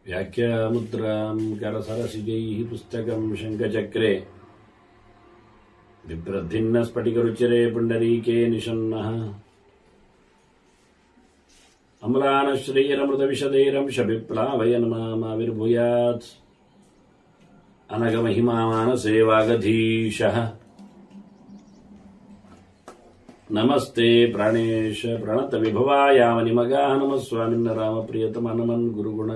ವ್ಯಾಖ್ಯಾಮುದ್ರಾಂ ಕರಸರಸಿಜೈಃ ಪುಸ್ತಕಂ ಶಂಖಚಕ್ರೆ ಬಿಭ್ರದ್ಭಿನ್ನ ಸ್ಫಟಿಕರುಚಿರೆ ಪುಂಡರೀಕೆ ನಿಷನ್ನಃ ಅಮ್ಲಾನಶ್ರೀರಮೃತವಿಶದೈರಂಶಭಿಪ್ಲಾವಯನ್ ಮಾವಿರ್ಭೂಯಾತ್ ಅನಗಮಹಿಮಾನಸೇ ವಾಗಧೀಶಃ. ನಮಸ್ತೆ ಪ್ರಾಣೇಶ ಪ್ರಣತ ವಿಭವಾಯಾಮನಿಮಗಾಃ ನಮಃ ಸ್ವಾಮಿನ್ನ ರಾಮಪ್ರಿಯತಮ ನಮನ್ ಗುರುಗುಣ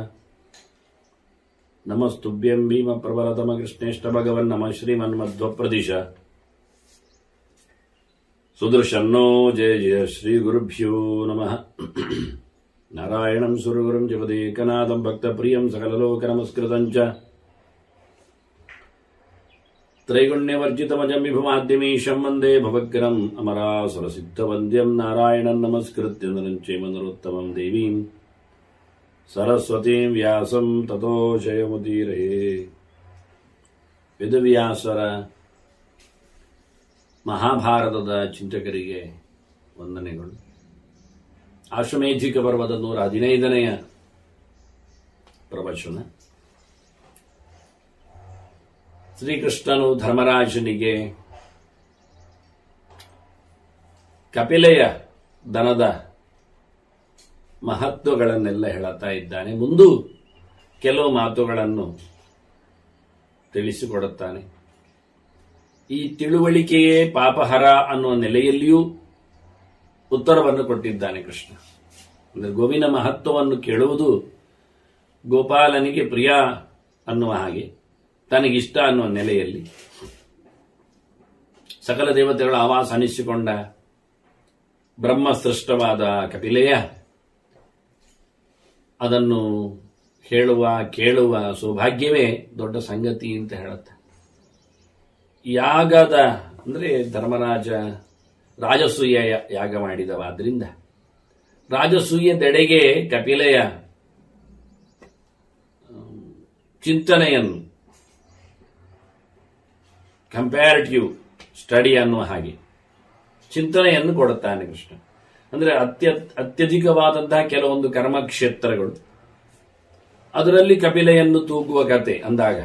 ನಮಸ್ತುಭ್ಯಂ ಭೀಮ ಪ್ರಬಲತಮ ಕೃಷ್ಣೇಷ್ಟ ಭಗವನ್ ನಮಃ ಶ್ರೀಮನ್ಮಧ್ವಪ್ರದಿಶ ಸುದರ್ಶನ್ನೋ ಜಯ ಜಯ ಶ್ರೀ ಗುರುಭ್ಯೋ ನಮಃ. ನಾರಾಯಣಂ ಸುರಗುರುಂ ಜಗದೇಕನಾಥಂ ಭಕ್ತಪ್ರಿಯಂ ಸಕಲಲೋಕ ನಮಸ್ಕೃತಂ ಚ ತ್ರೈಗುಣ್ಯವರ್ಜಿತಮಜಂ ವಿಭುಮಾದ್ಯಮೀಶಂ ವಂದೇ ಭವಗ್ರಂ ಅಮರಾಸುರಸಿದ್ಧವಂದ್ಯಂ ನಾರಾಯಣಂ ನಮಸ್ಕೃತ್ಯ ನರಂ ಚೈವ ನರೋತ್ತಮಂ ದೇವೀಂ ಸರಸ್ವತೀಂ ವ್ಯಾಸಂ ತತೋ ಜಯಮುದೀರಯೇ. ವೇದವ್ಯಾಸರ ಮಹಾಭಾರತದ ಚಿಂತಕರಿಗೆ ವಂದನೆಗಳು. ಆಶ್ವಮೇಧಿಕ ಪರ್ವದ 115ನೇ ಪ್ರವಚನ. ಶ್ರೀಕೃಷ್ಣನು ಧರ್ಮರಾಜನಿಗೆ ಕಪಿಲೆಯ ದನದ ಮಹತ್ವಗಳನ್ನೆಲ್ಲ ಹೇಳುತ್ತಾ ಇದ್ದಾನೆ. ಮುಂದೂ ಕೆಲವು ಮಾತುಗಳನ್ನು ತಿಳಿಸಿಕೊಡುತ್ತಾನೆ. ಈ ತಿಳುವಳಿಕೆಯೇ ಪಾಪಹರ ಅನ್ನುವ ನೆಲೆಯಲ್ಲಿಯೂ ಉತ್ತರವನ್ನು ಕೊಟ್ಟಿದ್ದಾನೆ ಕೃಷ್ಣ. ಅಂದರೆ ಗೋವಿನ ಮಹತ್ವವನ್ನು ಕೇಳುವುದು ಗೋಪಾಲನಿಗೆ ಪ್ರಿಯ ಅನ್ನುವ ಹಾಗೆ, ತನಗಿಷ್ಟ ಅನ್ನುವ ನೆಲೆಯಲ್ಲಿ ಸಕಲ ದೇವತೆಗಳ ಆವಾಸ ಅನಿಸಿಕೊಂಡ ಬ್ರಹ್ಮ ಸೃಷ್ಟವಾದ ಕಪಿಲೆಯ ಅದನ್ನು ಹೇಳುವ ಕೇಳುವ ಸೌಭಾಗ್ಯವೇ ದೊಡ್ಡ ಸಂಗತಿ ಅಂತ ಹೇಳುತ್ತೆ. ಯಾಗದ ಅಂದರೆ ಧರ್ಮರಾಜ ರಾಜಸೂಯ ಯಾಗ ಮಾಡಿದವಾದ್ರಿಂದ ರಾಜಸೂಯದೆಡೆಗೆ ಕಪಿಲೆಯ ಚಿಂತನೆಯನ್ನು ಕಂಪ್ಯಾರಿಟಿವ್ ಸ್ಟಡಿ ಅನ್ನುವ ಹಾಗೆ ಚಿಂತನೆಯನ್ನು ಕೊಡುತ್ತಾನೆ ಕೃಷ್ಣ. ಅಂದರೆ ಅತ್ಯಧಿಕವಾದಂತಹ ಕೆಲವೊಂದು ಕರ್ಮಕ್ಷೇತ್ರಗಳು, ಅದರಲ್ಲಿ ಕಪಿಲೆಯನ್ನು ತೂಗುವ ಕತೆ ಅಂದಾಗ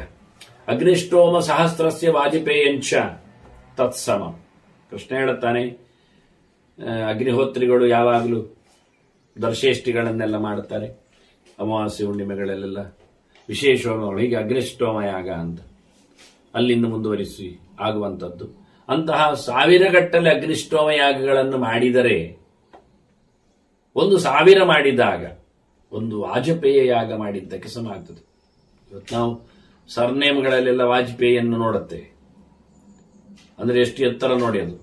ಅಗ್ನಿಷ್ಠೋಮ ಸಹಸ್ರಸ್ಯ ವಾಜಪೇಯಂಚ ತತ್ಸಮ. ಕೃಷ್ಣ ಹೇಳುತ್ತಾನೆ, ಅಗ್ನಿಹೋತ್ರಿಗಳು ಯಾವಾಗಲೂ ದರ್ಶೇಷ್ಟಿಗಳನ್ನೆಲ್ಲ ಮಾಡುತ್ತಾರೆ, ಅಮಾವಾಸ್ಯೆ ಹುಣ್ಣಿಮೆಗಳಲ್ಲೆಲ್ಲ ವಿಶೇಷವಾಗಿ ಹೀಗೆ ಅಗ್ನಿಷ್ಠೋಮ ಯಾಗ ಅಂತ ಅಲ್ಲಿಂದ ಮುಂದುವರಿಸಿ ಆಗುವಂಥದ್ದು. ಅಂತಹ 1000 ಗಟ್ಟಲೆ ಅಗ್ನಿಷ್ಠೋಮ ಯಾಗಗಳನ್ನು ಮಾಡಿದರೆ 1,000 ಮಾಡಿದಾಗ ಒಂದು ವಾಜಪೇಯ ಯಾಗ ಮಾಡಿದ್ದಕ್ಕೆ ಸಮ ಆಗ್ತದೆ. ಇವತ್ತು ನಾವು ಸರ್ನೇಮ್ಗಳಲ್ಲೆಲ್ಲ ವಾಜಪೇಯಿಯನ್ನು ನೋಡುತ್ತೇವೆ. ಅಂದರೆ ಎಷ್ಟು ಎತ್ತರ ನೋಡಿ, ಅದು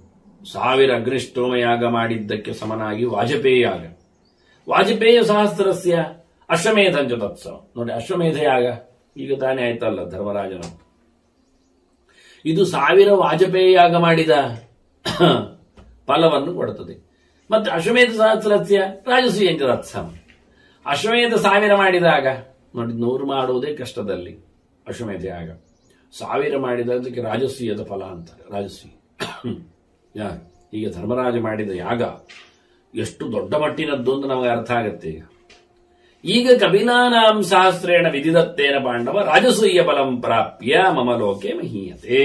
1000 ಅಗ್ನಿಷ್ಠೋಮ ಯಾಗ ಮಾಡಿದ್ದಕ್ಕೆ ಸಮನಾಗಿ ವಾಜಪೇಯ ಯಾಗ. ವಾಜಪೇಯ ಸಹಸ್ರಸ್ಯ ಅಶ್ವಮೇಧಂಚ ತತ್ಸವ. ನೋಡಿ, ಅಶ್ವಮೇಧ ಯಾಗ ಈಗ ತಾನೇ ಆಯ್ತಲ್ಲ ಧರ್ಮರಾಜನ. ಇದು 1000 ವಾಜಪೇಯ ಯಾಗ ಮಾಡಿದ ಫಲವನ್ನು ಕೊಡುತ್ತದೆ. ಮತ್ತೆ ಅಶ್ವಮೇಧ ಸಹಸ್ರಸ್ಯ ರಾಜಸೂಯಂಚ ತತ್ಸವ. ಅಶ್ವಮೇಧ 1000 ಮಾಡಿದಾಗ ನೋಡಿ, 100 ಮಾಡುವುದೇ ಕಷ್ಟದಲ್ಲಿ ಅಶ್ವಮೇಧ ಯಾಗ. 1000 ಮಾಡಿದಕ್ಕೆ ರಾಜಸೂಯದ ಫಲ ಅಂತಾರೆ. ರಾಜಸೂಯ ಯಾಗ. ಈಗ ಧರ್ಮರಾಜ ಮಾಡಿದ ಯಾಗ ಎಷ್ಟು ದೊಡ್ಡ ಮಟ್ಟಿನದ್ದು ಅಂತ ನಮಗೆ ಅರ್ಥ ಆಗುತ್ತೆ. ಈಗ ಕಪಿಲಾನಾಂ ಸಹಸ್ರೇಣ ವಿಧಿದತ್ತೇನ ಪಾಂಡವ ರಾಜಸೂಯ ಫಲಂ ಪ್ರಾಪ್ಯ ಮಮ ಲೋಕೆ ಮಹೀಯತೆ.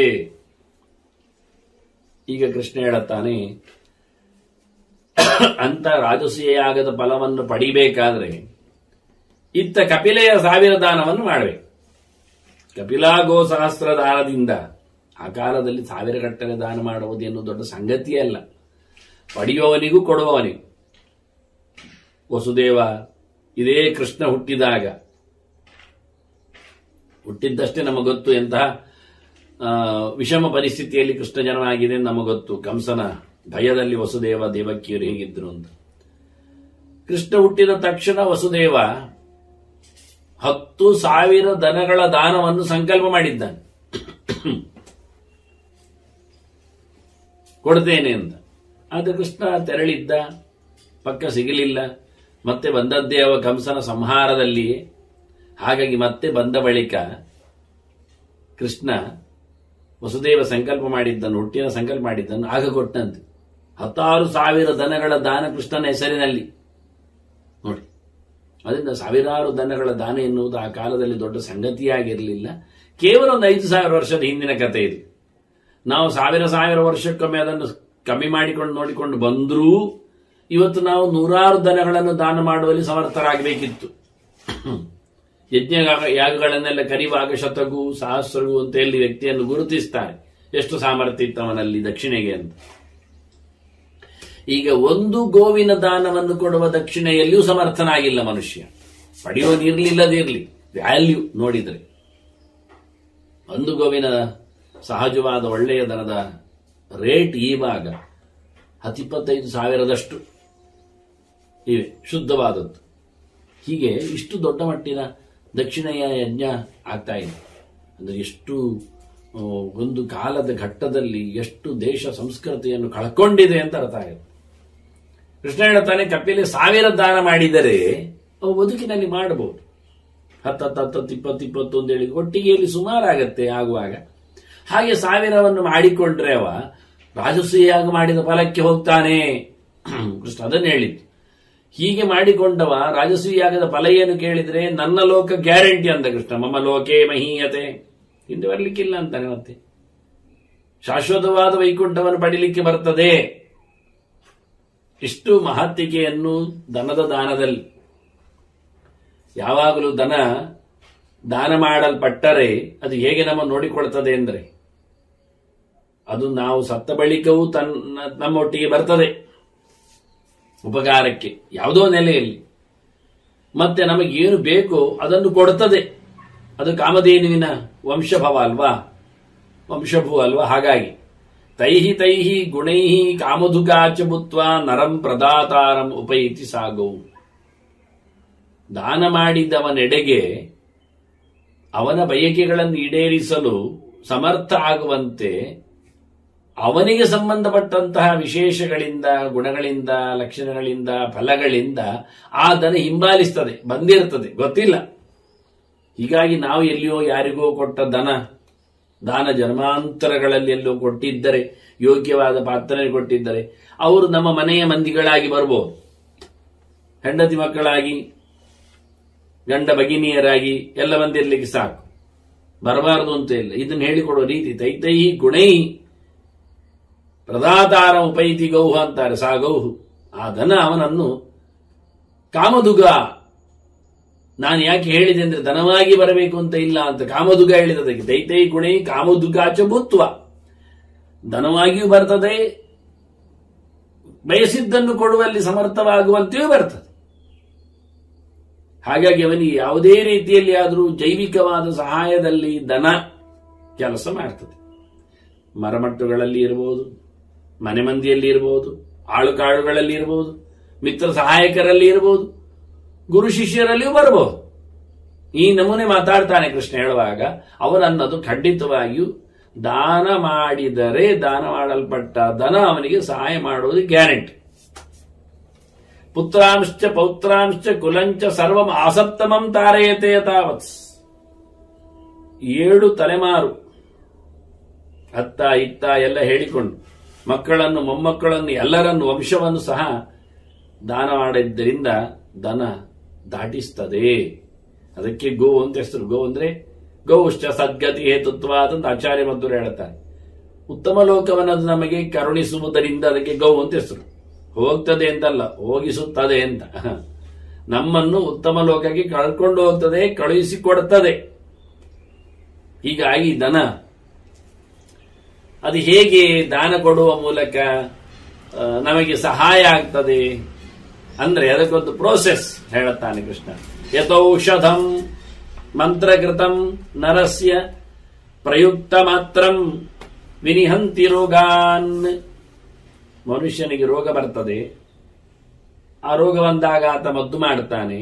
ಈಗ ಕೃಷ್ಣ ಹೇಳುತ್ತಾನೆ, ಅಂತ ರಾಜಸೂಯ ಯಾಗದ ಫಲವನ್ನು ಪಡಿಬೇಕಾದ್ರೆ ಇತ್ತ ಕಪಿಲೆಯ 1000 ದಾನವನ್ನು ಮಾಡಬೇಕು. ಕಪಿಲಾಗೋ ಸಹಸ್ರ ದಾನದಿಂದ ಆ ಕಾಲದಲ್ಲಿ 1000 ಗಟ್ಟಲೆ ದಾನ ಮಾಡುವುದೇನು ದೊಡ್ಡ ಸಂಗತಿಯೇ ಅಲ್ಲ. ಪಡೆಯುವವನಿಗೂ ಕೊಡುವವನಿಗೂ. ವಸುದೇವ ಇದೇ ಕೃಷ್ಣ ಹುಟ್ಟಿದ್ದಷ್ಟೇ ನಮಗೊತ್ತು ಎಂತಹ ವಿಷಮ ಪರಿಸ್ಥಿತಿಯಲ್ಲಿ ಕೃಷ್ಣ ಜನ್ಮವಾಗಿದೆ ನಮಗೊತ್ತು. ಕಂಸನ ಭಯದಲ್ಲಿ ವಸುದೇವ ದೇವಕಿಯರು ಹೇಗಿದ್ರು ಅಂತ. ಕೃಷ್ಣ ಹುಟ್ಟಿದ ತಕ್ಷಣ ವಸುದೇವ 10,000 ದನಗಳ ದಾನವನ್ನು ಸಂಕಲ್ಪ ಮಾಡಿದ್ದಾನೆ, ಕೊಡ್ತೇನೆ ಅಂತ. ಆದರೆ ಕೃಷ್ಣ ತೆರಳಿದ್ದ, ಪಕ್ಕ ಸಿಗಲಿಲ್ಲ. ಮತ್ತೆ ಬಂದದ್ದೇ ಅವ ಕಂಸನ ಸಂಹಾರದಲ್ಲಿಯೇ. ಹಾಗಾಗಿ ಮತ್ತೆ ಬಂದ ಬಳಿಕ ಕೃಷ್ಣ ವಸುದೇವ ಸಂಕಲ್ಪ ಮಾಡಿದ್ದನ್ನು, ಹುಟ್ಟಿನ ಸಂಕಲ್ಪ ಮಾಡಿದ್ದನ್ನು ಆಗ ಕೊಟ್ಟಂತೆ. 10,000 ದನಗಳ ದಾನ ಕೃಷ್ಣನ ಹೆಸರಿನಲ್ಲಿ ನೋಡಿ. ಅದರಿಂದ ಸಾವಿರಾರು ದನಗಳ ದಾನ ಎನ್ನುವುದು ಆ ಕಾಲದಲ್ಲಿ ದೊಡ್ಡ ಸಂಗತಿಯಾಗಿರಲಿಲ್ಲ. ಕೇವಲ ಒಂದು 5,000 ವರ್ಷದ ಹಿಂದಿನ ಕಥೆ ಇದು. ನಾವು ಸಾವಿರ ವರ್ಷಕ್ಕೊಮ್ಮೆ ಅದನ್ನು ಕಮ್ಮಿ ಮಾಡಿಕೊಂಡು ನೋಡಿಕೊಂಡು ಬಂದರೂ ಇವತ್ತು ನಾವು 100 ದನಗಳನ್ನು ದಾನ ಮಾಡುವಲ್ಲಿ ಸಮರ್ಥರಾಗಬೇಕಿತ್ತು. ಯಜ್ಞ ಯಾಗಗಳನ್ನೆಲ್ಲ ಕರಿವಾಗ ಶತಗೂ ಸಹಸ್ರಗೂ ಅಂತ ಹೇಳಿ ವ್ಯಕ್ತಿಯನ್ನು ಗುರುತಿಸ್ತಾರೆ, ಎಷ್ಟು ಸಾಮರ್ಥ್ಯ ಇತ್ತವನಲ್ಲಿ ದಕ್ಷಿಣೆಗೆ ಅಂತ. ಈಗ ಒಂದು ಗೋವಿನ ದಾನವನ್ನು ಕೊಡುವ ದಕ್ಷಿಣೆಯಲ್ಲಿಯೂ ಸಮರ್ಥನಾಗಿಲ್ಲ ಮನುಷ್ಯ. ಪಡೆಯೋದಿರ್ಲಿಲ್ಲದಿರ್ಲಿ, ವ್ಯಾಲ್ಯೂ ನೋಡಿದ್ರೆ ಒಂದು ಗೋವಿನ ಸಹಜವಾದ ಒಳ್ಳೆಯ ದನದ ರೇಟ್ ಈವಾಗ 25,000 ಇವೆ, ಶುದ್ಧವಾದದ್ದು. ಹೀಗೆ ಇಷ್ಟು ದೊಡ್ಡ ಮಟ್ಟಿನ ದಕ್ಷಿಣೆಯ ಯಜ್ಞ ಆಗ್ತಾ ಇದೆ ಅಂದ್ರೆ ಎಷ್ಟು ಒಂದು ಕಾಲದ ಘಟ್ಟದಲ್ಲಿ ಎಷ್ಟು ದೇಶ ಸಂಸ್ಕೃತಿಯನ್ನು ಕಳ್ಕೊಂಡಿದೆ ಅಂತ ಅರ್ಥ ಆಗಿದೆ. ಕೃಷ್ಣ ಹೇಳ್ತಾನೆ, ಕಪಿಲೆ 1000 ದಾನ ಮಾಡಿದರೆ ಅವು ಬದುಕಿನಲ್ಲಿ ಮಾಡಬಹುದು. 10, 20 ಹೇಳಿ ಒಟ್ಟಿಗೆ ಇಲ್ಲಿ ಸುಮಾರಾಗತ್ತೆ ಆಗುವಾಗ. ಹಾಗೆ 1000ವನ್ನು ಮಾಡಿಕೊಂಡ್ರೆ ಅವ ರಾಜಸೂಯಾಗ ಮಾಡಿದ ಫಲಕ್ಕೆ ಹೋಗ್ತಾನೆ. ಕೃಷ್ಣ ಅದನ್ನು ಹೇಳಿದ್ದು. ಹೀಗೆ ಮಾಡಿಕೊಂಡವ ರಾಜಸೂಯಾಗದ ಫಲ ಏನು ಕೇಳಿದ್ರೆ ನನ್ನ ಲೋಕ ಗ್ಯಾರಂಟಿ ಅಂತ ಕೃಷ್ಣ. ಮಮ ಲೋಕೆ ಮಹೀಯತೆ, ಹಿಂದೆ ಬರಲಿಕ್ಕಿಲ್ಲ ಅಂತಾನೆ. ಮತ್ತೆ ಶಾಶ್ವತವಾದ ವೈಕುಂಠವನ್ನು ಪಡಿಲಿಕ್ಕೆ ಬರ್ತದೆ. ಇಷ್ಟು ಮಹತ್ತಿಕೆಯನ್ನು ದನದ ದಾನದಲ್ಲಿ. ಯಾವಾಗಲೂ ದಾನ ಮಾಡಲ್ಪಟ್ಟರೆ ಅದು ಹೇಗೆ ನಮ್ಮ ನೋಡಿಕೊಳ್ತದೆ ಅಂದ್ರೆ ಅದು ನಾವು ಸತ್ತ ಬಳಿಕವೂ ನಮ್ಮೊಟ್ಟಿಗೆ ಬರ್ತದೆ ಉಪಕಾರಕ್ಕೆ, ಯಾವುದೋ ನೆಲೆಯಲ್ಲಿ. ಮತ್ತೆ ನಮಗೇನು ಬೇಕೋ ಅದನ್ನು ಕೊಡುತ್ತದೆ. ಅದು ಕಾಮಧೇನುವಿನ ವಂಶಭವ ಅಲ್ವಾ, ವಂಶಭೂ ಅಲ್ವಾ. ಹಾಗಾಗಿ ತೈಹಿ ಗುಣೈಹಿ ಕಾಮಧುಕಾಚ ಭೂತ್ವ ನರಂ ಪ್ರದಾತಾರಂ ಉಪೈತಿ ಸಾಗೌ. ದಾನ ಮಾಡಿದವನೆಡೆಗೆ ಅವನ ಬಯಕೆಗಳನ್ನು ಈಡೇರಿಸಲು ಸಮರ್ಥ ಆಗುವಂತೆ ಅವನಿಗೆ ಸಂಬಂಧಪಟ್ಟಂತಹ ವಿಶೇಷಗಳಿಂದ, ಗುಣಗಳಿಂದ, ಲಕ್ಷಣಗಳಿಂದ, ಫಲಗಳಿಂದ ಆ ದನ ಹಿಂಬಾಲಿಸ್ತದೆ, ಬಂದಿರ್ತದೆ, ಗೊತ್ತಿಲ್ಲ. ಹೀಗಾಗಿ ನಾವು ಎಲ್ಲಿಯೋ ಯಾರಿಗೋ ಕೊಟ್ಟ ದಾನ ಜನ್ಮಾಂತರಗಳಲ್ಲಿ ಎಲ್ಲೋ ಕೊಟ್ಟಿದ್ದರೆ, ಯೋಗ್ಯವಾದ ಪಾತ್ರನೆ ಕೊಟ್ಟಿದ್ದರೆ ಅವರು ನಮ್ಮ ಮನೆಯ ಮಂದಿಗಳಾಗಿ ಬರ್ಬೋದು. ಹೆಂಡತಿ ಮಕ್ಕಳಾಗಿ, ಗಂಡ ಭಗಿನಿಯರಾಗಿ ಎಲ್ಲ ಬಂದಿರ್ಲಿಕ್ಕೆ ಸಾಕು, ಬರಬಾರದು ಅಂತ ಇಲ್ಲ. ಇದನ್ನು ಹೇಳಿಕೊಡುವ ರೀತಿ ತೈತೈಹಿ ಗುಣೈ ಪ್ರದಾತಾರ ಉಪೈತಿ ಗೌಹ ಅಂತಾರೆ. ಸಾ ಗೌಹು, ಆ ದನ ಅವನನ್ನು ಕಾಮದುಗ. ನಾನು ಯಾಕೆ ಹೇಳಿದೆ ಅಂದ್ರೆ ದನವಾಗಿ ಬರಬೇಕು ಅಂತ ಇಲ್ಲ ಅಂತ. ಕಾಮದುಗ ಹೇಳಿದದಕ್ಕೆ ದೈತೈ ಗುಣೈ ಕಾಮದುಗಾಚ ಭೂತ್ವ. ದನವಾಗಿಯೂ ಬರ್ತದೆ, ಬಯಸಿದ್ದನ್ನು ಕೊಡುವಲ್ಲಿ ಸಮರ್ಥವಾಗುವಂತೆಯೂ ಬರ್ತದೆ. ಹಾಗಾಗಿ ಅವನಿಗೆ ಯಾವುದೇ ರೀತಿಯಲ್ಲಿ ಆದರೂ ಜೈವಿಕವಾದ ಸಹಾಯದಲ್ಲಿ ದನ ಕೆಲಸ ಮಾಡ್ತದೆ. ಮರಮಟ್ಟುಗಳಲ್ಲಿ ಇರಬಹುದು, ಮನೆ ಮಂದಿಯಲ್ಲಿ ಇರಬಹುದು, ಆಳುಕಾಳುಗಳಲ್ಲಿ ಇರಬಹುದು, ಮಿತ್ರ ಸಹಾಯಕರಲ್ಲಿ ಇರಬಹುದು, ಗುರು ಶಿಷ್ಯರಲ್ಲಿಯೂ ಬರಬಹುದು. ಈ ನಮೂನೆ ಮಾತಾಡ್ತಾನೆ ಕೃಷ್ಣ ಹೇಳುವಾಗ. ಅವನನ್ನದು ಖಂಡಿತವಾಗಿಯೂ ದಾನ ಮಾಡಿದರೆ ದಾನ ಮಾಡಲ್ಪಟ್ಟ ದನ ಅವನಿಗೆ ಸಹಾಯ ಮಾಡುವುದು ಗ್ಯಾರಂಟಿ. ಪುತ್ರಾಂಶ್ಚ ಪೌತ್ರಾಂಶ್ಚ ಕುಲಂಚ ಸರ್ವಂ ಆಸಪ್ತಮಂ ತಾರಯತೆ ತಾವತ್. 7 ತಲೆಮಾರು ಅತ್ತ ಇತ್ತ ಎಲ್ಲ ಹೇಳಿಕೊಂಡು ಮಕ್ಕಳನ್ನು, ಮೊಮ್ಮಕ್ಕಳನ್ನು, ಎಲ್ಲರನ್ನು, ವಂಶವನ್ನು ಸಹ ದಾನ ಮಾಡಿದ್ದರಿಂದ ದನ ದಾಟಿಸ್ತದೆ. ಅದಕ್ಕೆ ಗೋ ಅಂತ ಹೆಸರು. ಗೋ ಅಂದ್ರೆ ಗೌಶ್ಚ ಸದ್ಗತಿ ಹೇತುತ್ವ ಅಂತ ಆಚಾರ್ಯ ಮಧ್ವರು ಹೇಳ್ತಾರೆ. ಉತ್ತಮ ಲೋಕವನ್ನು ಅದು ನಮಗೆ ಕರುಣಿಸುವುದರಿಂದ ಅದಕ್ಕೆ ಗೌ ಅಂತ ಹೆಸರು. ಹೋಗ್ತದೆ ಅಂತಲ್ಲ, ಹೋಗಿಸುತ್ತದೆ ಅಂತ. ನಮ್ಮನ್ನು ಉತ್ತಮ ಲೋಕಕ್ಕೆ ಕಳ್ಕೊಂಡು ಹೋಗ್ತದೆ, ಕಳುಹಿಸಿಕೊಡುತ್ತದೆ. ಹೀಗಾಗಿ ದನ ಅದು ಹೇಗೆ ದಾನ ಕೊಡುವ ಮೂಲಕ ನಮಗೆ ಸಹಾಯ ಆಗ್ತದೆ ಅಂದ್ರೆ ಅದಕ್ಕೊಂದು ಪ್ರೋಸೆಸ್ ಹೇಳುತ್ತಾನೆ ಕೃಷ್ಣ. ಯಥೌಷಧಂ ಮಂತ್ರಕೃತಂ ನರಸ್ಯ ಪ್ರಯುಕ್ತ ಮಾತ್ರಂ ವಿನಿಹಂತಿ ರೋಗಾನ್. ಮನುಷ್ಯನಿಗೆ ರೋಗ ಬರ್ತದೆ, ಆ ರೋಗ ಬಂದಾಗ ಆತ ಮದ್ದು ಮಾಡುತ್ತಾನೆ,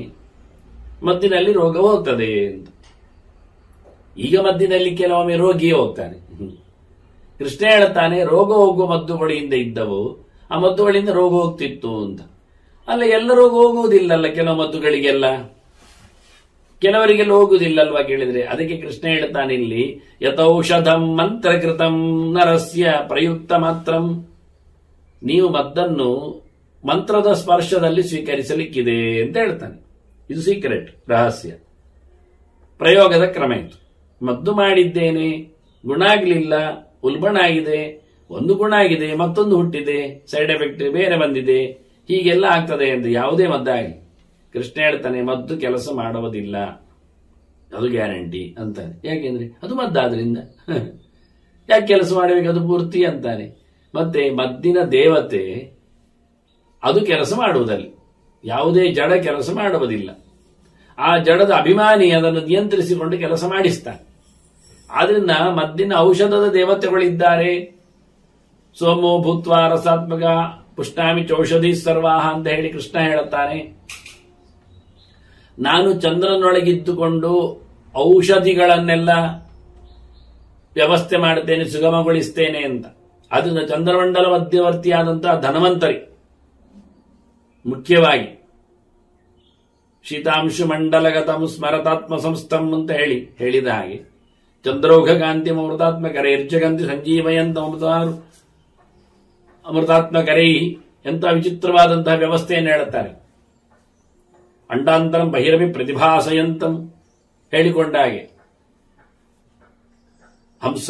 ಮದ್ದಿನಲ್ಲಿ ರೋಗ ಹೋಗ್ತದೆ ಅಂತ. ಈಗ ಮದ್ದಿನಲ್ಲಿ ಕೆಲವೊಮ್ಮೆ ರೋಗಿಯೇ ಹೋಗ್ತಾನೆ. ಕೃಷ್ಣ ಹೇಳುತ್ತಾನೆ, ರೋಗ ಹೋಗುವ ಮದ್ದುಗಳಿಂದ ಇದ್ದವು, ಆ ಮದ್ದುಗಳಿಂದ ರೋಗ ಹೋಗ್ತಿತ್ತು ಅಂತ. ಅಲ್ಲ, ಎಲ್ಲ ರೋಗ ಹೋಗುವುದಿಲ್ಲಲ್ಲ, ಕೆಲವು ಮದ್ದುಗಳಿಗೆಲ್ಲ ಕೆಲವರಿಗೆಲ್ಲ ಹೋಗುವುದಿಲ್ಲಲ್ವಾ ಕೇಳಿದ್ರೆ. ಅದಕ್ಕೆ ಕೃಷ್ಣ ಹೇಳ್ತಾನೆ ಇಲ್ಲಿ, ಯಥೌಷಧಂ ಮಂತ್ರಕೃತಂ ನರಸ್ಯ ಪ್ರಯುಕ್ತ ಮಾತ್ರಂ ನೀವು ಮದ್ದನ್ನು ಮಂತ್ರದ ಸ್ಪರ್ಶದಲ್ಲಿ ಸ್ವೀಕರಿಸಲಿಕ್ಕಿದೆ ಅಂತ ಹೇಳ್ತಾನೆ. ಇದು ಸೀಕ್ರೆಟ್, ರಹಸ್ಯ, ಪ್ರಯೋಗದ ಕ್ರಮ ಇತ್ತು. ಮದ್ದು ಮಾಡಿದ್ದೇನೆ, ಗುಣ ಆಗಲಿಲ್ಲ, ಉಲ್ಬಣ ಆಗಿದೆ, ಒಂದು ಗುಣ ಆಗಿದೆ, ಮತ್ತೊಂದು ಹುಟ್ಟಿದೆ, ಸೈಡ್ ಎಫೆಕ್ಟ್ ಬೇರೆ ಬಂದಿದೆ, ಹೀಗೆಲ್ಲ ಆಗ್ತದೆ ಅಂತ ಯಾವುದೇ ಮದ್ದಾಗಲಿ ಕೃಷ್ಣ ಹೇಳ್ತಾನೆ ಮದ್ದು ಕೆಲಸ ಮಾಡುವುದಿಲ್ಲ, ಅದು ಗ್ಯಾರಂಟಿ ಅಂತಾನೆ. ಯಾಕೆಂದ್ರೆ ಅದು ಮದ್ದಾದ್ರಿಂದ ಯಾಕೆ ಕೆಲಸ ಮಾಡಬೇಕು, ಅದು ಪೂರ್ತಿ ಅಂತಾನೆ. ಮತ್ತೆ ಮದ್ದಿನ ದೇವತೆ ಅದು ಕೆಲಸ ಮಾಡುವುದಲ್ಲ, ಯಾವುದೇ ಜಡ ಕೆಲಸ ಮಾಡುವುದಿಲ್ಲ. ಆ ಜಡದ ಅಭಿಮಾನಿ ಅದನ್ನು ನಿಯಂತ್ರಿಸಿಕೊಂಡು ಕೆಲಸ ಮಾಡಿಸ್ತಾನೆ. ಆದ್ರಿಂದ ಮದ್ದಿನ ಔಷಧದ ದೇವತೆಗಳಿದ್ದಾರೆ. ಸೋಮೋ ಭೂತ್ವ ರಸಾತ್ಮಕ ಪುಷ್ಣಾಮಿ ಚೌಷಧಿ ಸರ್ವಾಹ ಅಂತ ಹೇಳಿ ಕೃಷ್ಣ ಹೇಳುತ್ತಾನೆ. ನಾನು ಚಂದ್ರನೊಳಗಿದ್ದುಕೊಂಡು ಔಷಧಿಗಳನ್ನೆಲ್ಲ ವ್ಯವಸ್ಥೆ ಮಾಡುತ್ತೇನೆ, ಸುಗಮಗೊಳಿಸ್ತೇನೆ ಅಂತ. ಅದರಿಂದ ಚಂದ್ರಮಂಡಲ ಮಧ್ಯವರ್ತಿಯಾದಂತಹ ಧನವಂತರಿ ಮುಖ್ಯವಾಗಿ ಶೀತಾಂಶು ಮಂಡಲಗತಂ ಸ್ಮರತಾತ್ಮ ಸಂಸ್ಥಂ ಅಂತ ಹೇಳಿದ ಹಾಗೆ ಚಂದ್ರೌಘ ಕಾಂತಿ ಅಮೃತಾತ್ಮಕರೇ ಇರ್ಜಗಂತಿ ಸಂಜೀವಯಂತ ಅಮೃತಾತ್ಮಕರೈ ಎಂತ ವಿಚಿತ್ರವಾದಂತಹ ವ್ಯವಸ್ಥೆಯನ್ನು ಹೇಳುತ್ತಾರೆ. ಅಂಡಾಂತರಂ ಬಹಿರವಿ ಪ್ರತಿಭಾಸಯಂತಂ ಹೇಳಿಕೊಂಡ ಹಾಗೆ ಹಂಸ,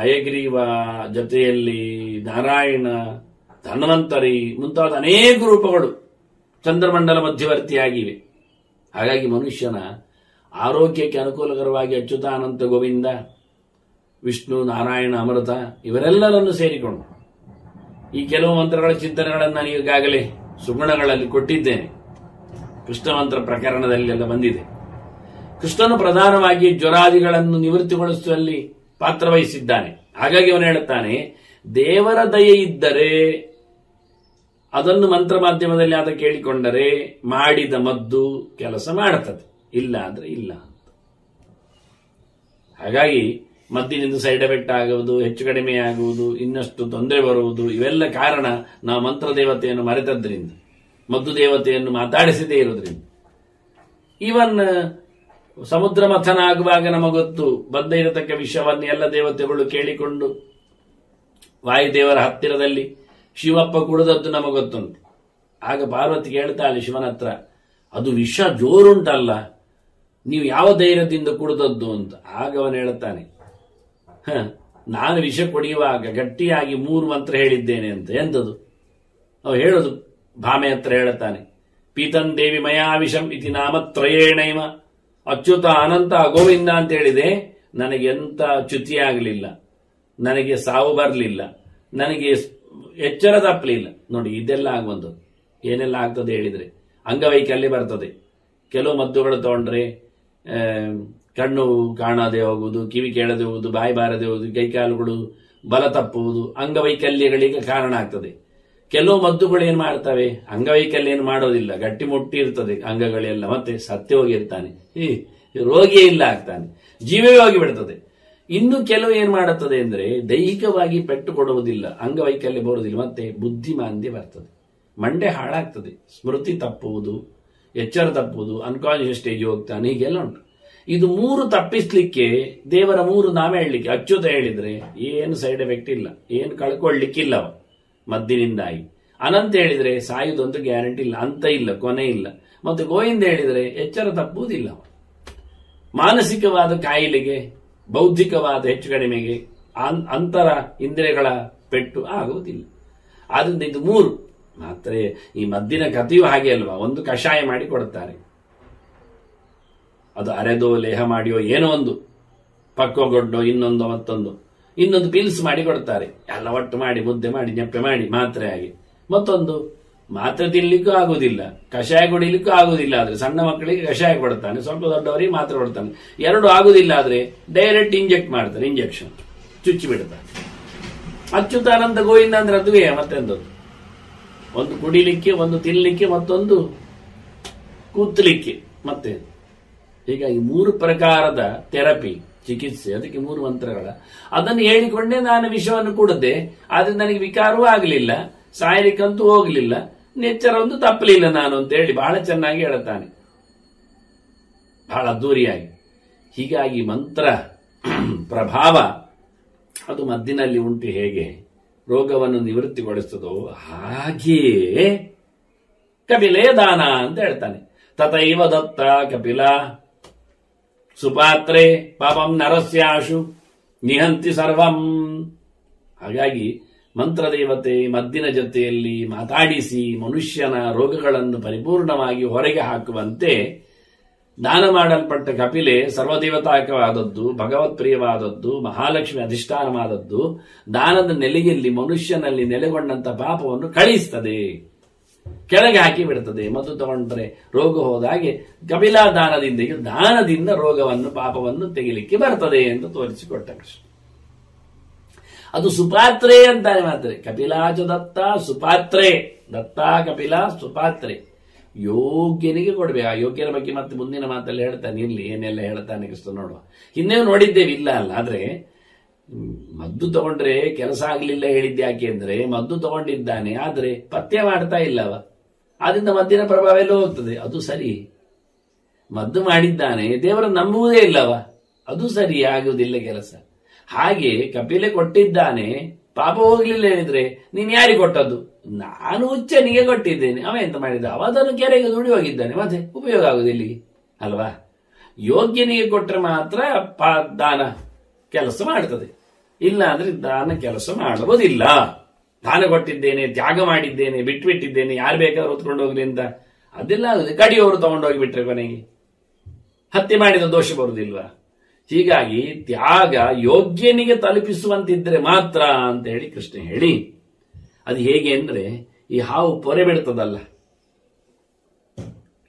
ಹಯಗ್ರೀವ ಜೊತೆಯಲ್ಲಿ ನಾರಾಯಣ, ಧನ್ವಂತರಿ ಮುಂತಾದ ಅನೇಕ ರೂಪಗಳು ಚಂದ್ರಮಂಡಲ ಮಧ್ಯವರ್ತಿಯಾಗಿವೆ. ಹಾಗಾಗಿ ಮನುಷ್ಯನ ಆರೋಗ್ಯಕ್ಕೆ ಅನುಕೂಲಕರವಾಗಿ ಅಚ್ಯುತಾನಂತ ಗೋವಿಂದ, ವಿಷ್ಣು, ನಾರಾಯಣ, ಅಮೃತ ಇವರೆಲ್ಲರನ್ನು ಸೇರಿಕೊಂಡು ಈ ಕೆಲವು ಮಂತ್ರಗಳ ಚಿಂತನೆಗಳನ್ನು ನಾನು ಈಗಾಗಲೇ ಸುಗುಣಗಳಲ್ಲಿ ಕೊಟ್ಟಿದ್ದೇನೆ. ಕೃಷ್ಣ ಮಂತ್ರ ಪ್ರಕರಣದಲ್ಲೆಲ್ಲ ಬಂದಿದೆ. ಕೃಷ್ಣನು ಪ್ರಧಾನವಾಗಿ ಜ್ವರಾದಿಗಳನ್ನು ನಿವೃತ್ತಿಗೊಳಿಸುವಲ್ಲಿ ಪಾತ್ರವಹಿಸಿದ್ದಾನೆ. ಹಾಗಾಗಿ ಅವನು ಹೇಳುತ್ತಾನೆ, ದೇವರ ದಯೆ ಇದ್ದರೆ ಅದನ್ನು ಮಂತ್ರ ಮಾಧ್ಯಮದಲ್ಲಿ ಆತ ಕೇಳಿಕೊಂಡರೆ ಮಾಡಿದ ಮದ್ದು ಕೆಲಸ ಮಾಡುತ್ತದೆ, ಇಲ್ಲ ಅಂದ್ರೆ ಇಲ್ಲ ಅಂತ. ಹಾಗಾಗಿ ಮದ್ದಿನಿಂದ ಸೈಡ್ ಎಫೆಕ್ಟ್ ಆಗುವುದು, ಹೆಚ್ಚು ಕಡಿಮೆ ಆಗುವುದು, ಇನ್ನಷ್ಟು ತೊಂದರೆ ಬರುವುದು, ಇವೆಲ್ಲ ಕಾರಣ ನಾವು ಮಂತ್ರ ದೇವತೆಯನ್ನು ಮರೆತದ್ರಿಂದ, ಮದ್ದು ದೇವತೆಯನ್ನು ಮಾತಾಡಿಸದೇ ಇರೋದ್ರಿಂದ. ಈವನ್ ಸಮುದ್ರ ಮಥನ ಆಗುವಾಗ ನಮಗೊತ್ತು, ಬಂದ ಇರತಕ್ಕ ವಿಷಯವನ್ನು ಎಲ್ಲ ದೇವತೆಗಳು ಕೇಳಿಕೊಂಡು ವಾಯುದೇವರ ಹತ್ತಿರದಲ್ಲಿ ಶಿವಪ್ಪ ಕುಡಿದದ್ದು ನಮಗೊತ್ತುಂಟು. ಆಗ ಪಾರ್ವತಿ ಕೇಳ್ತಾಳೆ ಶಿವನ ಹತ್ರ, ಅದು ವಿಷ ಜೋರುಂಟಲ್ಲ, ನೀವು ಯಾವ ಧೈರ್ಯದಿಂದ ಕುಡಿದದ್ದು ಅಂತ. ಆಗ ಅವನು ಹೇಳುತ್ತಾನೆ, ನಾನು ವಿಷ ಕುಡಿಯುವಾಗ ಗಟ್ಟಿಯಾಗಿ 3 ಮಂತ್ರ ಹೇಳಿದ್ದೇನೆ ಅಂತ. ಎಂತದು ಅವ ಹೇಳೋದು? ಭಾಮೆ ಹತ್ರ ಹೇಳುತ್ತಾನೆ, ಪೀತನ್ ದೇವಿ ಮಯಾ ವಿಷಂ ಇತಿ ನಾಮತ್ರಯೇಣೈವ, ಅಚ್ಯುತ ಅನಂತ ಗೋವಿಂದ ಅಂತ ಹೇಳಿದೆ. ನನಗೆ ಎಂತ ಚ್ಯುತಿಯಾಗಲಿಲ್ಲ, ನನಗೆ ಸಾವು ಬರಲಿಲ್ಲ, ನನಗೆ ಎಚ್ಚರ ತಪ್ಪಲಿಲ್ಲ. ನೋಡಿ, ಇದೆಲ್ಲ ಆಗುವಂಥದ್ದು. ಏನೆಲ್ಲ ಆಗ್ತದೆ ಹೇಳಿದ್ರೆ ಅಂಗವೈಕಲ್ಯ ಬರ್ತದೆ. ಕೆಲವು ಮದ್ದುಗಳು ತಗೊಂಡ್ರೆ ಕಣ್ಣು ಕಾಣದೆ ಹೋಗುವುದು, ಕಿವಿ ಕೇಳದೆ ಹೋಗುವುದು, ಬಾಯಿ ಬಾರದೆ ಹೋಗುವುದು, ಕೈಕಾಲುಗಳು ಬಲ ತಪ್ಪುವುದು ಅಂಗವೈಕಲ್ಯಗಳಿಗೆ ಕಾರಣ ಆಗ್ತದೆ. ಕೆಲವು ಮದ್ದುಗಳು ಏನ್ ಮಾಡ್ತವೆ, ಅಂಗವೈಕಲ್ಯ ಏನು ಮಾಡೋದಿಲ್ಲ, ಗಟ್ಟಿ ಮುಟ್ಟಿ ಇರ್ತದೆ ಅಂಗಗಳೆಲ್ಲ, ಮತ್ತೆ ಸತ್ಯ ಹೋಗಿರ್ತಾನೆ, ರೋಗಿಯೇ ಇಲ್ಲ ಆಗ್ತಾನೆ, ಜೀವವೇ ಹೋಗಿ ಬಿಡ್ತದೆ. ಇನ್ನು ಕೆಲವು ಏನ್ ಮಾಡುತ್ತದೆ ಅಂದ್ರೆ ದೈಹಿಕವಾಗಿ ಪೆಟ್ಟು ಕೊಡುವುದಿಲ್ಲ, ಅಂಗವೈಕಲ್ಯ ಬರುವುದಿಲ್ಲ, ಮತ್ತೆ ಬುದ್ಧಿಮಾಂದ್ಯ ಬರ್ತದೆ, ಮಂಡೆ ಹಾಳಾಗ್ತದೆ, ಸ್ಮೃತಿ ತಪ್ಪುವುದು, ಎಚ್ಚರ ತಪ್ಪುವುದು, ಅನ್ಕಾನ್ಶಿಯಸ್ ಸ್ಟೇಜ್ ಹೋಗ್ತಾನೆ, ಹೀಗೆಲ್ಲ ಉಂಟು. ಇದು 3 ತಪ್ಪಿಸ್ಲಿಕ್ಕೆ ದೇವರ 3 ನಾಮ ಹೇಳಲಿಕ್ಕೆ ಅಚ್ಯುತ ಹೇಳಿದ್ರೆ ಏನು ಸೈಡ್ ಎಫೆಕ್ಟ್ ಇಲ್ಲ, ಏನು ಕಳ್ಕೊಳ್ಳಿಕ್ಕಿಲ್ಲ ಮದ್ದಿನಿಂದಾಗಿ. ಅನಂತ ಹೇಳಿದ್ರೆ ಸಾಯುವುದಂತೂ ಗ್ಯಾರಂಟಿ ಇಲ್ಲ, ಅಂತ ಇಲ್ಲ, ಕೊನೆ ಇಲ್ಲ. ಮತ್ತೆ ಗೋವಿಂದ ಹೇಳಿದ್ರೆ ಎಚ್ಚರ ತಪ್ಪುವುದಿಲ್ಲ. ಮಾನಸಿಕವಾದ ಕಾಯಿಲೆಗೆ, ಬೌದ್ಧಿಕವಾದ ಹೆಚ್ಚು ಕಡಿಮೆಗೆ, ಅಂತರ ಇಂದ್ರಿಯಗಳ ಪೆಟ್ಟು ಆಗುವುದಿಲ್ಲ. ಆದ್ರಿಂದ ಇದು 3 ಮಾತ್ರ. ಈ ಮದ್ದಿನ ಕಥೆಯೂ ಹಾಗೆ ಅಲ್ವಾ, ಒಂದು ಕಷಾಯ ಮಾಡಿ ಕೊಡುತ್ತಾರೆ, ಅದು ಅರೆದೋ ಲೇಹ ಮಾಡಿಯೋ ಏನೋ ಒಂದು ಪಕ್ವಗೊಡ್ಡೋ ಇನ್ನೊಂದು ಮತ್ತೊಂದು ಇನ್ನೊಂದು ಪೀಲ್ಸ್ ಮಾಡಿ ಕೊಡ್ತಾರೆ, ಎಲ್ಲ ಒಟ್ಟು ಮಾಡಿ ಮುದ್ದೆ ಮಾಡಿ ನೆಪ್ಪೆ ಮಾಡಿ ಮಾತ್ರೆ ಆಗಿ. ಮತ್ತೊಂದು ಮಾತ್ರೆ ತಿನ್ಲಿಕ್ಕೂ ಆಗುದಿಲ್ಲ, ಕಷಾಯ ಕುಡಿಲಿಕ್ಕೂ ಆಗುದಿಲ್ಲ. ಆದ್ರೆ ಸಣ್ಣ ಮಕ್ಕಳಿಗೆ ಕಷಾಯ ಕೊಡ್ತಾನೆ, ಸ್ವಲ್ಪ ದೊಡ್ಡವರಿಗೆ ಮಾತ್ರೆ ಕೊಡ್ತಾನೆ. 2 ಆಗುದಿಲ್ಲ ಆದ್ರೆ ಡೈರೆಕ್ಟ್ ಇಂಜೆಕ್ಟ್ ಮಾಡ್ತಾರೆ, ಇಂಜೆಕ್ಷನ್ ಚುಚ್ಚಿ ಬಿಡ್ತಾರೆ. ಅಚ್ಯುತಾನಂದ ಗೋವಿಂದ ಅಂದ್ರೆ ಅದುವೇ ಮತ್ತೆಂದದ್ದು, ಒಂದು ಕುಡಿಲಿಕ್ಕೆ, ಒಂದು ತಿನ್ಲಿಕ್ಕೆ, ಮತ್ತೊಂದು ಕೂತ್ಲಿಕ್ಕೆ. ಮತ್ತೆ ಹೀಗಾಗಿ 3 ಪ್ರಕಾರದ ಥೆರಪಿ, ಚಿಕಿತ್ಸೆ, ಅದಕ್ಕೆ 3 ಮಂತ್ರಗಳ. ಅದನ್ನು ಹೇಳಿಕೊಂಡೇ ನಾನು ವಿಷವನ್ನು ಕುಡದೆ, ಆದ್ರೆ ನನಗೆ ವಿಕಾರವೂ ಆಗಲಿಲ್ಲ, ಸಾಯಲಿಕ್ಕಂತೂ ಹೋಗಲಿಲ್ಲ, ಎಚ್ಚರ ಒಂದು ತಪ್ಪಲಿಲ್ಲ ನಾನು ಅಂತ ಹೇಳಿ ಬಹಳ ಚೆನ್ನಾಗಿ ಹೇಳುತ್ತಾನೆ, ಬಹಳ ಅದ್ದೂರಿಯಾಗಿ. ಹೀಗಾಗಿ ಮಂತ್ರ ಪ್ರಭಾವ ಅದು ಮದ್ದಿನಲ್ಲಿ ಉಂಟು. ಹೇಗೆ ರೋಗವನ್ನು ನಿವೃತ್ತಿಗೊಳಿಸ್ತದೋ ಹಾಗೆಯೇ ಕಪಿಲೇ ದಾನ ಅಂತ ಹೇಳ್ತಾನೆ. ತಥೈವ ದತ್ತ ಕಪಿಲ ಸುಪಾತ್ರೆ ಪಾಪಂ ನರಸ್ಯಾಶು ನಿಹಂತಿ ಸರ್ವಂ. ಹಾಗಾಗಿ ಮಂತ್ರದೇವತೆ ಮದ್ದಿನ ಜೊತೆಯಲ್ಲಿ ಮಾತಾಡಿಸಿ ಮನುಷ್ಯನ ರೋಗಗಳನ್ನು ಪರಿಪೂರ್ಣವಾಗಿ ಹೊರಗೆ ಹಾಕುವಂತೆ ದಾನ ಮಾಡಲ್ಪಟ್ಟ ಕಪಿಲೆ ಸರ್ವದೇವತಾಕವಾದದ್ದು, ಭಗವತ್ಪ್ರಿಯವಾದದ್ದು, ಮಹಾಲಕ್ಷ್ಮಿ ಅಧಿಷ್ಠಾನವಾದದ್ದು. ದಾನದ ನೆಲೆಯಲ್ಲಿ ಮನುಷ್ಯನಲ್ಲಿ ನೆಲೆಗೊಂಡಂತ ಪಾಪವನ್ನು ಕಳಿಸ್ತದೆ, ಕೆಳಗೆ ಹಾಕಿ ಬಿಡುತ್ತದೆ. ಮದ್ದು ತಗೊಂಡ್ರೆ ರೋಗ ಹೋದಾಗೆ ಕಪಿಲಾ ದಾನದಿಂದ ರೋಗವನ್ನು ಪಾಪವನ್ನು ತೆಗಿಲಿಕ್ಕೆ ಬರ್ತದೆ ಅಂತ ತೋರಿಸಿಕೊಟ್ಟ ಕೃಷ್ಣ. ಅದು ಸುಪಾತ್ರೆ ಅಂತಾನೆ ಮಾತ್ರೆ. ಕಪಿಲಾಚ ದತ್ತ ಸುಪಾತ್ರೆ, ದತ್ತ ಕಪಿಲ ಸುಪಾತ್ರೆ. ಯೋಗ್ಯನಿಗೆ ಕೊಡ್ಬೇಕು. ಆ ಯೋಗ್ಯನ ಬಗ್ಗೆ ಮತ್ತೆ ಮುಂದಿನ ಮಾತಲ್ಲಿ ಹೇಳ್ತಾನೆ. ಇಲ್ಲಿ ಏನೆಲ್ಲ ಹೇಳ್ತಾನೆ ಕೃಷ್ಣ ನೋಡುವ. ಹಿಂದೆ ನೋಡಿದ್ದೇವೆ, ಇಲ್ಲ ಅಲ್ಲ. ಆದ್ರೆ ಮದ್ದು ತಗೊಂಡ್ರೆ ಕೆಲಸ ಆಗ್ಲಿಲ್ಲ ಹೇಳಿದ್ದೆ ಯಾಕೆ ಅಂದ್ರೆ ಮದ್ದು ತಗೊಂಡಿದ್ದಾನೆ, ಆದ್ರೆ ಪಥ್ಯ ಮಾಡ್ತಾ ಇಲ್ಲವ, ಆದ್ರಿಂದ ಮದ್ದಿನ ಪ್ರಭಾವ ಎಲ್ಲ ಹೋಗ್ತದೆ. ಅದು ಸರಿ. ಮದ್ದು ಮಾಡಿದ್ದಾನೆ, ದೇವರ ನಂಬುವುದೇ ಇಲ್ಲವ, ಅದು ಸರಿ ಆಗುವುದಿಲ್ಲ ಕೆಲಸ. ಹಾಗೆ ಕಪಿಲೆ ಕೊಟ್ಟಿದ್ದಾನೆ, ಪಾಪ ಹೋಗ್ಲಿಲ್ಲ ಹೇಳಿದ್ರೆ ನೀನ್ ಯಾರಿಗೆ ಕೊಟ್ಟದ್ದು? ನಾನು ಹುಚ್ಚನಿಗೆ ಕೊಟ್ಟಿದ್ದೇನೆ. ಅವ ಎಂತ ಮಾಡಿದ? ಅವ ಅದನ್ನು ಕೆರೆಗೆ ದುಡಿ ಹೋಗಿದ್ದಾನೆ, ಮತ್ತೆ ಉಪಯೋಗ ಆಗುದಿಲ್ಲ ಅಲ್ವಾ? ಯೋಗ್ಯನಿಗೆ ಕೊಟ್ಟರೆ ಮಾತ್ರ ದಾನ ಕೆಲಸ ಮಾಡ್ತದೆ, ಇಲ್ಲ ಅಂದ್ರೆ ದಾನ ಕೆಲಸ ಮಾಡುವುದಿಲ್ಲ. ದಾನ ಕೊಟ್ಟಿದ್ದೇನೆ, ತ್ಯಾಗ ಮಾಡಿದ್ದೇನೆ, ಬಿಟ್ಟಿದ್ದೇನೆ, ಯಾರು ಬೇಕಾದ್ರೂ ಹೊತ್ಕೊಂಡು ಹೋಗ್ಲಿ ಅಂತ ಅದೆಲ್ಲ ಆಗುದು. ಕಡಿಯವರು ತಗೊಂಡೋಗಿ ಬಿಟ್ರೆ ಕೊನೆಗೆ ಹತ್ಯೆ ಮಾಡಿದ ದೋಷ ಬರುವುದಿಲ್ವಾ? ಹೀಗಾಗಿ ತ್ಯಾಗ ಯೋಗ್ಯನಿಗೆ ತಲುಪಿಸುವಂತಿದ್ರೆ ಮಾತ್ರ ಅಂತ ಹೇಳಿ ಕೃಷ್ಣ ಹೇಳಿ, ಅದು ಹೇಗೆ ಅಂದ್ರೆ ಈ ಹಾವು ಪೊರೆ ಬಿಡ್ತದಲ್ಲ,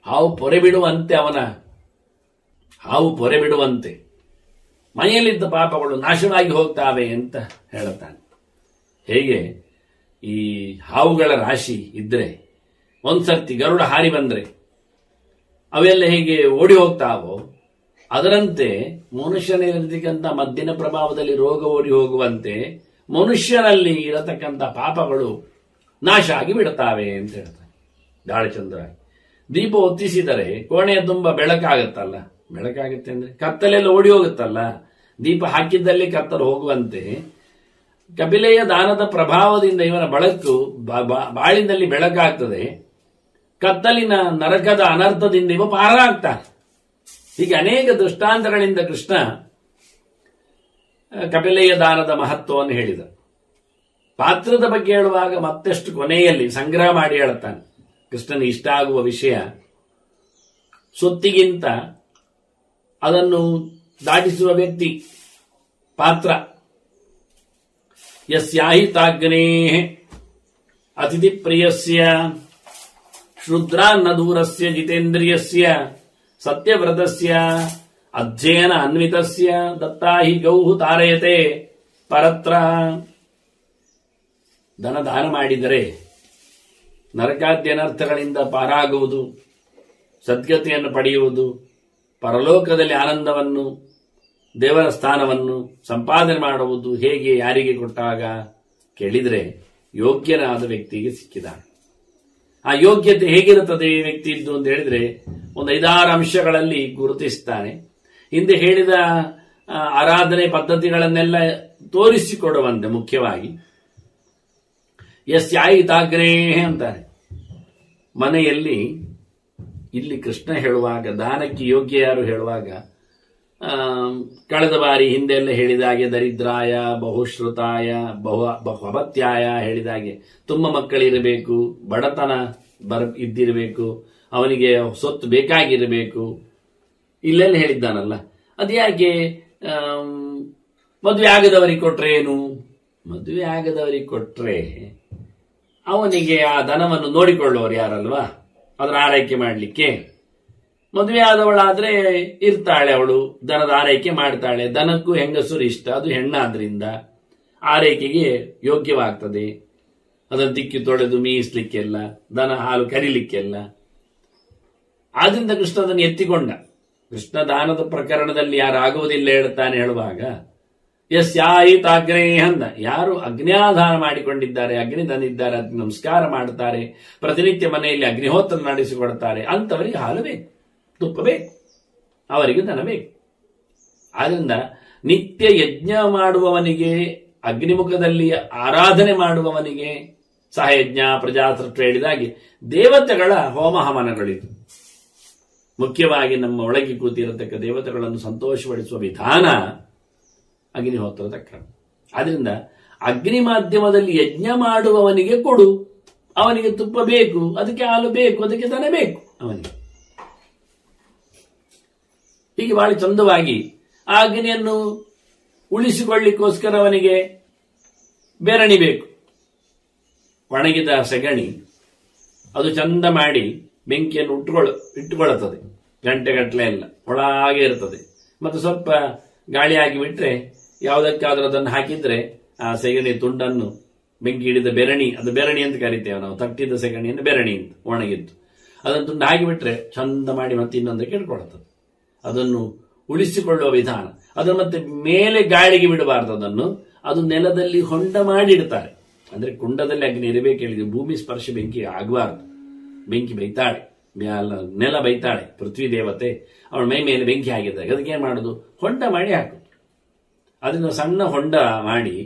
ಹಾವು ಪೊರೆ ಬಿಡುವಂತೆ ಮನೆಯಲ್ಲಿದ್ದ ಪಾಪಗಳು ನಾಶವಾಗಿ ಹೋಗ್ತಾವೆ ಅಂತ ಹೇಳುತ್ತಾನೆ. ಹೇಗೆ ಈ ಹಾವುಗಳ ರಾಶಿ ಇದ್ರೆ ಒಂದ್ಸರ್ತಿ ಗರುಡ ಹಾರಿ ಬಂದ್ರೆ ಅವೆಲ್ಲ ಹೇಗೆ ಓಡಿ ಹೋಗ್ತಾವೋ, ಅದರಂತೆ ಮನುಷ್ಯನಿರತಕ್ಕಂಥ ಮದ್ದಿನ ಪ್ರಭಾವದಲ್ಲಿ ರೋಗ ಓಡಿ ಹೋಗುವಂತೆ ಮನುಷ್ಯನಲ್ಲಿ ಇರತಕ್ಕಂಥ ಪಾಪಗಳು ನಾಶ ಆಗಿ ಬಿಡುತ್ತಾವೆ ಅಂತ ಹೇಳ್ತಾನೆ ಗಾಳಚಂದ್ರ. ದೀಪ ಹೊತ್ತಿಸಿದರೆ ಕೋಣೆಯ ತುಂಬಾ ಬೆಳಕಾಗತ್ತಲ್ಲ, ಬೆಳಕಾಗುತ್ತೆ ಅಂದ್ರೆ ಕತ್ತಲೆಲ್ಲ ಓಡಿ ಹೋಗುತ್ತಲ್ಲ, ದೀಪ ಹಾಕಿದ್ದಲ್ಲಿ ಕತ್ತಲು ಹೋಗುವಂತೆ ಕಪಿಲೆಯ ದಾನದ ಪ್ರಭಾವದಿಂದ ಇವನ ಬೆಳಕು ಬಾಳಿನಲ್ಲಿ ಬೆಳಕಾಗ್ತದೆ, ಕತ್ತಲಿನ ನರಕದ ಅನರ್ಥದಿಂದ ಇವ ಪಾರಾಗ್ತಾನೆ. ಹೀಗೆ ಅನೇಕ ದೃಷ್ಟಾಂತಗಳಿಂದ ಕೃಷ್ಣ ಕಪಿಲೆಯ ದಾನದ ಮಹತ್ವವನ್ನು ಹೇಳಿದ. ಪಾತ್ರದ ಬಗ್ಗೆ ಹೇಳುವಾಗ ಮತ್ತಷ್ಟು ಕೊನೆಯಲ್ಲಿ ಸಂಗ್ರಹ ಮಾಡಿ ಹೇಳುತ್ತಾನೆ. ಕೃಷ್ಣನ ಇಷ್ಟ ಆಗುವ ವಿಷಯ ಸೊತ್ತಿಗಿಂತ ಅದನ್ನು ದಾಟಿಸುವ ವ್ಯಕ್ತಿ ಪಾತ್ರ. ಯಸ್ಯಾಹಿತಾಗ್ನೇ ಅತಿಥಿ ಪ್ರಿಯಸ್ಯ ಶ್ರುದ್ರಾನ್ನ ದೂರಸ್ಯ ಜಿತೇಂದ್ರಿಯಸ್ಯ ಸತ್ಯವ್ರತಸ್ಯ ಅಧ್ಯಯನ ಅನ್ವಿತಸ್ಯ ದತ್ತಾ ಹಿ ಗೌಹು ತಾರಯತೆ ಪರತ್ರ. ದಾನ ಮಾಡಿದರೆ ನರಕಾದ್ಯನರ್ಥಗಳಿಂದ ಪಾರಾಗುವುದು, ಸದ್ಗತಿಯನ್ನು ಪಡೆಯುವುದು, ಪರಲೋಕದಲ್ಲಿ ಆನಂದವನ್ನು, ದೇವರ ಸ್ಥಾನವನ್ನು ಸಂಪಾದನೆ ಮಾಡುವುದು ಹೇಗೆ, ಯಾರಿಗೆ ಕೊಟ್ಟಾಗ ಕೇಳಿದರೆ ಯೋಗ್ಯನಾದ ವ್ಯಕ್ತಿಗೆ ಸಿಕ್ಕಿದಾಗ. ಆ ಯೋಗ್ಯತೆ ಹೇಗಿರುತ್ತದೆ ವ್ಯಕ್ತಿದ್ದು ಅಂತ ಹೇಳಿದ್ರೆ ಒಂದು 5-6 ಅಂಶಗಳಲ್ಲಿ ಗುರುತಿಸ್ತಾನೆ. ಹಿಂದೆ ಹೇಳಿದ ಆರಾಧನೆ ಪದ್ಧತಿಗಳನ್ನೆಲ್ಲ ತೋರಿಸಿಕೊಡುವಂತೆ ಮುಖ್ಯವಾಗಿ ಯಸ್ಯಾಯಿತಾಗ್ರೇ ಅಂತಾರೆ. ಮನೆಯಲ್ಲಿ ಇಲ್ಲಿ ಕೃಷ್ಣ ಹೇಳುವಾಗ ದಾನಕ್ಕೆ ಯೋಗ್ಯ ಯಾರು ಹೇಳುವಾಗ ಕಳೆದ ಬಾರಿ ಹಿಂದೆಲ್ಲ ಹೇಳಿದಾಗೆ ದರಿದ್ರಾಯ ಬಹುಶ್ರುತಾಯ ಬಹುಭತ್ಯಾಯ ಹೇಳಿದಾಗೆ ತುಂಬ ಮಕ್ಕಳಿರಬೇಕು, ಬಡತನ ಇದ್ದಿರಬೇಕು, ಅವನಿಗೆ ಸೊತ್ತು ಬೇಕಾಗಿರಬೇಕು, ಇಲ್ಲೆಲ್ಲ ಹೇಳಿದ್ದಾನಲ್ಲ. ಅದು ಯಾಕೆ ಮದುವೆ ಆಗದವರಿಗೆ ಕೊಟ್ರೆ ಏನು? ಮದುವೆ ಆಗದವರಿಗೆ ಕೊಟ್ರೆ ಅವನಿಗೆ ಆ ಧನವನ್ನು ನೋಡಿಕೊಳ್ಳೋರು ಯಾರಲ್ವಾ, ಅದರ ಆರೈಕೆ ಮಾಡಲಿಕ್ಕೆ. ಮದುವೆ ಆದವಳಾದ್ರೆ ಇರ್ತಾಳೆ, ಅವಳು ದನದ ಆರೈಕೆ ಮಾಡ್ತಾಳೆ. ದನಕ್ಕೂ ಹೆಂಗಸರು ಇಷ್ಟ, ಅದು ಹೆಣ್ಣಾದ್ರಿಂದ ಆರೈಕೆಗೆ ಯೋಗ್ಯವಾಗ್ತದೆ. ಅದನ್ನು ತಿಕ್ಕಿ ತೊಳೆದು ಮೀಯಿಸ್ಲಿಕ್ಕೆಲ್ಲ, ದನ ಹಾಲು ಕರಿಲಿಕ್ಕೆಲ್ಲ. ಆದ್ರಿಂದ ಕೃಷ್ಣ ಅದನ್ನು ಎತ್ತಿಕೊಂಡ. ಕೃಷ್ಣ ದಾನದ ಪ್ರಕರಣದಲ್ಲಿ ಯಾರು ಆಗುವುದಿಲ್ಲ ಹೇಳ್ತಾನೆ ಹೇಳುವಾಗ ಯಸ್ಯಾಯಿತಾಗ್ನೇ ಅಂದ. ಯಾರು ಅಗ್ನ್ಯಾಧಾನ ಮಾಡಿಕೊಂಡಿದ್ದಾರೆ, ಅಗ್ನಿ ತಂದಿದ್ದಾರೆ, ಅದಕ್ಕೆ ನಮಸ್ಕಾರ ಮಾಡುತ್ತಾರೆ, ಪ್ರತಿನಿತ್ಯ ಮನೆಯಲ್ಲಿ ಅಗ್ನಿಹೋತ್ರ ನಡೆಸಿಕೊಡ್ತಾರೆ, ಅಂತವರಿಗೆ ಹಾಲು ಬೇಕು, ತುಪ್ಪ ಬೇಕು, ಅವರಿಗೆ ದನ ಬೇಕು. ಆದ್ರಿಂದ ನಿತ್ಯ ಯಜ್ಞ ಮಾಡುವವನಿಗೆ ಅಗ್ನಿಮುಖದಲ್ಲಿ ಆರಾಧನೆ ಮಾಡುವವನಿಗೆ ಸಹಯಜ್ಞ ಪ್ರಜಾಸೃಷ್ಟ ಹೇಳಿದಾಗೆ ದೇವತೆಗಳ ಹೋಮ ಹವನಗಳಿದು. ಮುಖ್ಯವಾಗಿ ನಮ್ಮ ಒಳಗೆ ಕೂತಿರತಕ್ಕ ದೇವತೆಗಳನ್ನು ಸಂತೋಷಪಡಿಸುವ ವಿಧಾನ ಅಗ್ನಿಹೋತ್ರದ ಕ್ರಮ. ಆದ್ರಿಂದ ಅಗ್ನಿ ಮಾಧ್ಯಮದಲ್ಲಿ ಯಜ್ಞ ಮಾಡುವವನಿಗೆ ಕೊಡು. ಅವನಿಗೆ ತುಪ್ಪ ಬೇಕು, ಅದಕ್ಕೆ ಹಾಲು ಬೇಕು, ಅದಕ್ಕೆ ದನ ಬೇಕು ಅವನಿಗೆ. ಹೀಗೆ ಬಹಳ ಚಂದವಾಗಿ ಆ ಅಗ್ನಿಯನ್ನು ಉಳಿಸಿಕೊಳ್ಳಿಕ್ಕೋಸ್ಕರ ಅವನಿಗೆ ಬೆರಣಿ ಬೇಕು. ಒಣಗಿದ ಸೆಗಣಿ ಅದು ಚಂದ ಮಾಡಿ ಬೆಂಕಿಯನ್ನು ಇಟ್ಟುಕೊಳ್ಳುತ್ತದೆ. ಗಂಟೆಗಟ್ಟಲೆ ಎಲ್ಲ ಒಳಗೆ ಇರ್ತದೆ. ಮತ್ತು ಸ್ವಲ್ಪ ಗಾಳಿ ಹಾಕಿ ಬಿಟ್ರೆ ಯಾವುದಕ್ಕಾದ್ರೂ ಅದನ್ನು ಹಾಕಿದ್ರೆ ಆ ಸೆಗಣಿ ತುಂಡನ್ನು ಬೆಂಕಿ ಹಿಡಿದ ಬೆರಣಿ, ಅದು ಬೆರಣಿ ಅಂತ ಕರಿತೇವೆ ನಾವು. ತಟ್ಟಿದ ಸೆಗಣಿಯನ್ನು ಬೆರಣಿ ಅಂತ ಒಣಗಿದ್ದು ಅದನ್ನು ತುಂಡು ಹಾಕಿಬಿಟ್ರೆ ಚಂದ ಮಾಡಿ ಮತ್ತೆ ಇನ್ನೊಂದಕ್ಕೆ ಇಟ್ಕೊಳ್ತದೆ. ಅದನ್ನು ಉಳಿಸಿಕೊಳ್ಳುವ ವಿಧಾನ. ಅದನ್ನು ಮತ್ತೆ ಮೇಲೆ ಗಾಳಿಗೆ ಬಿಡಬಾರದು. ಅದನ್ನು ಅದು ನೆಲದಲ್ಲಿ ಹೊಂಡ ಮಾಡಿಡ್ತಾರೆ. ಅಂದ್ರೆ ಕುಂಡದಲ್ಲಿ ಅಗ್ನಿ ಇರಬೇಕು ಹೇಳಿದ್ರೆ ಭೂಮಿ ಸ್ಪರ್ಶ ಬೆಂಕಿ ಆಗಬಾರದು. ಬೆಂಕಿ ಬೈತಾಳೆ, ನೆಲ ಬೈತಾಳೆ, ಪೃಥ್ವಿ ದೇವತೆ ಅವಳ ಮೈ ಮೇಲೆ ಬೆಂಕಿ ಆಗಿದ್ದಾಗ ಅದಕ್ಕೆ ಏನ್ ಮಾಡೋದು, ಹೊಂಡ ಮಾಡಿ ಹಾಕು. ಅದನ್ನ ಸಣ್ಣ ಹೊಂಡ ಮಾಡಿ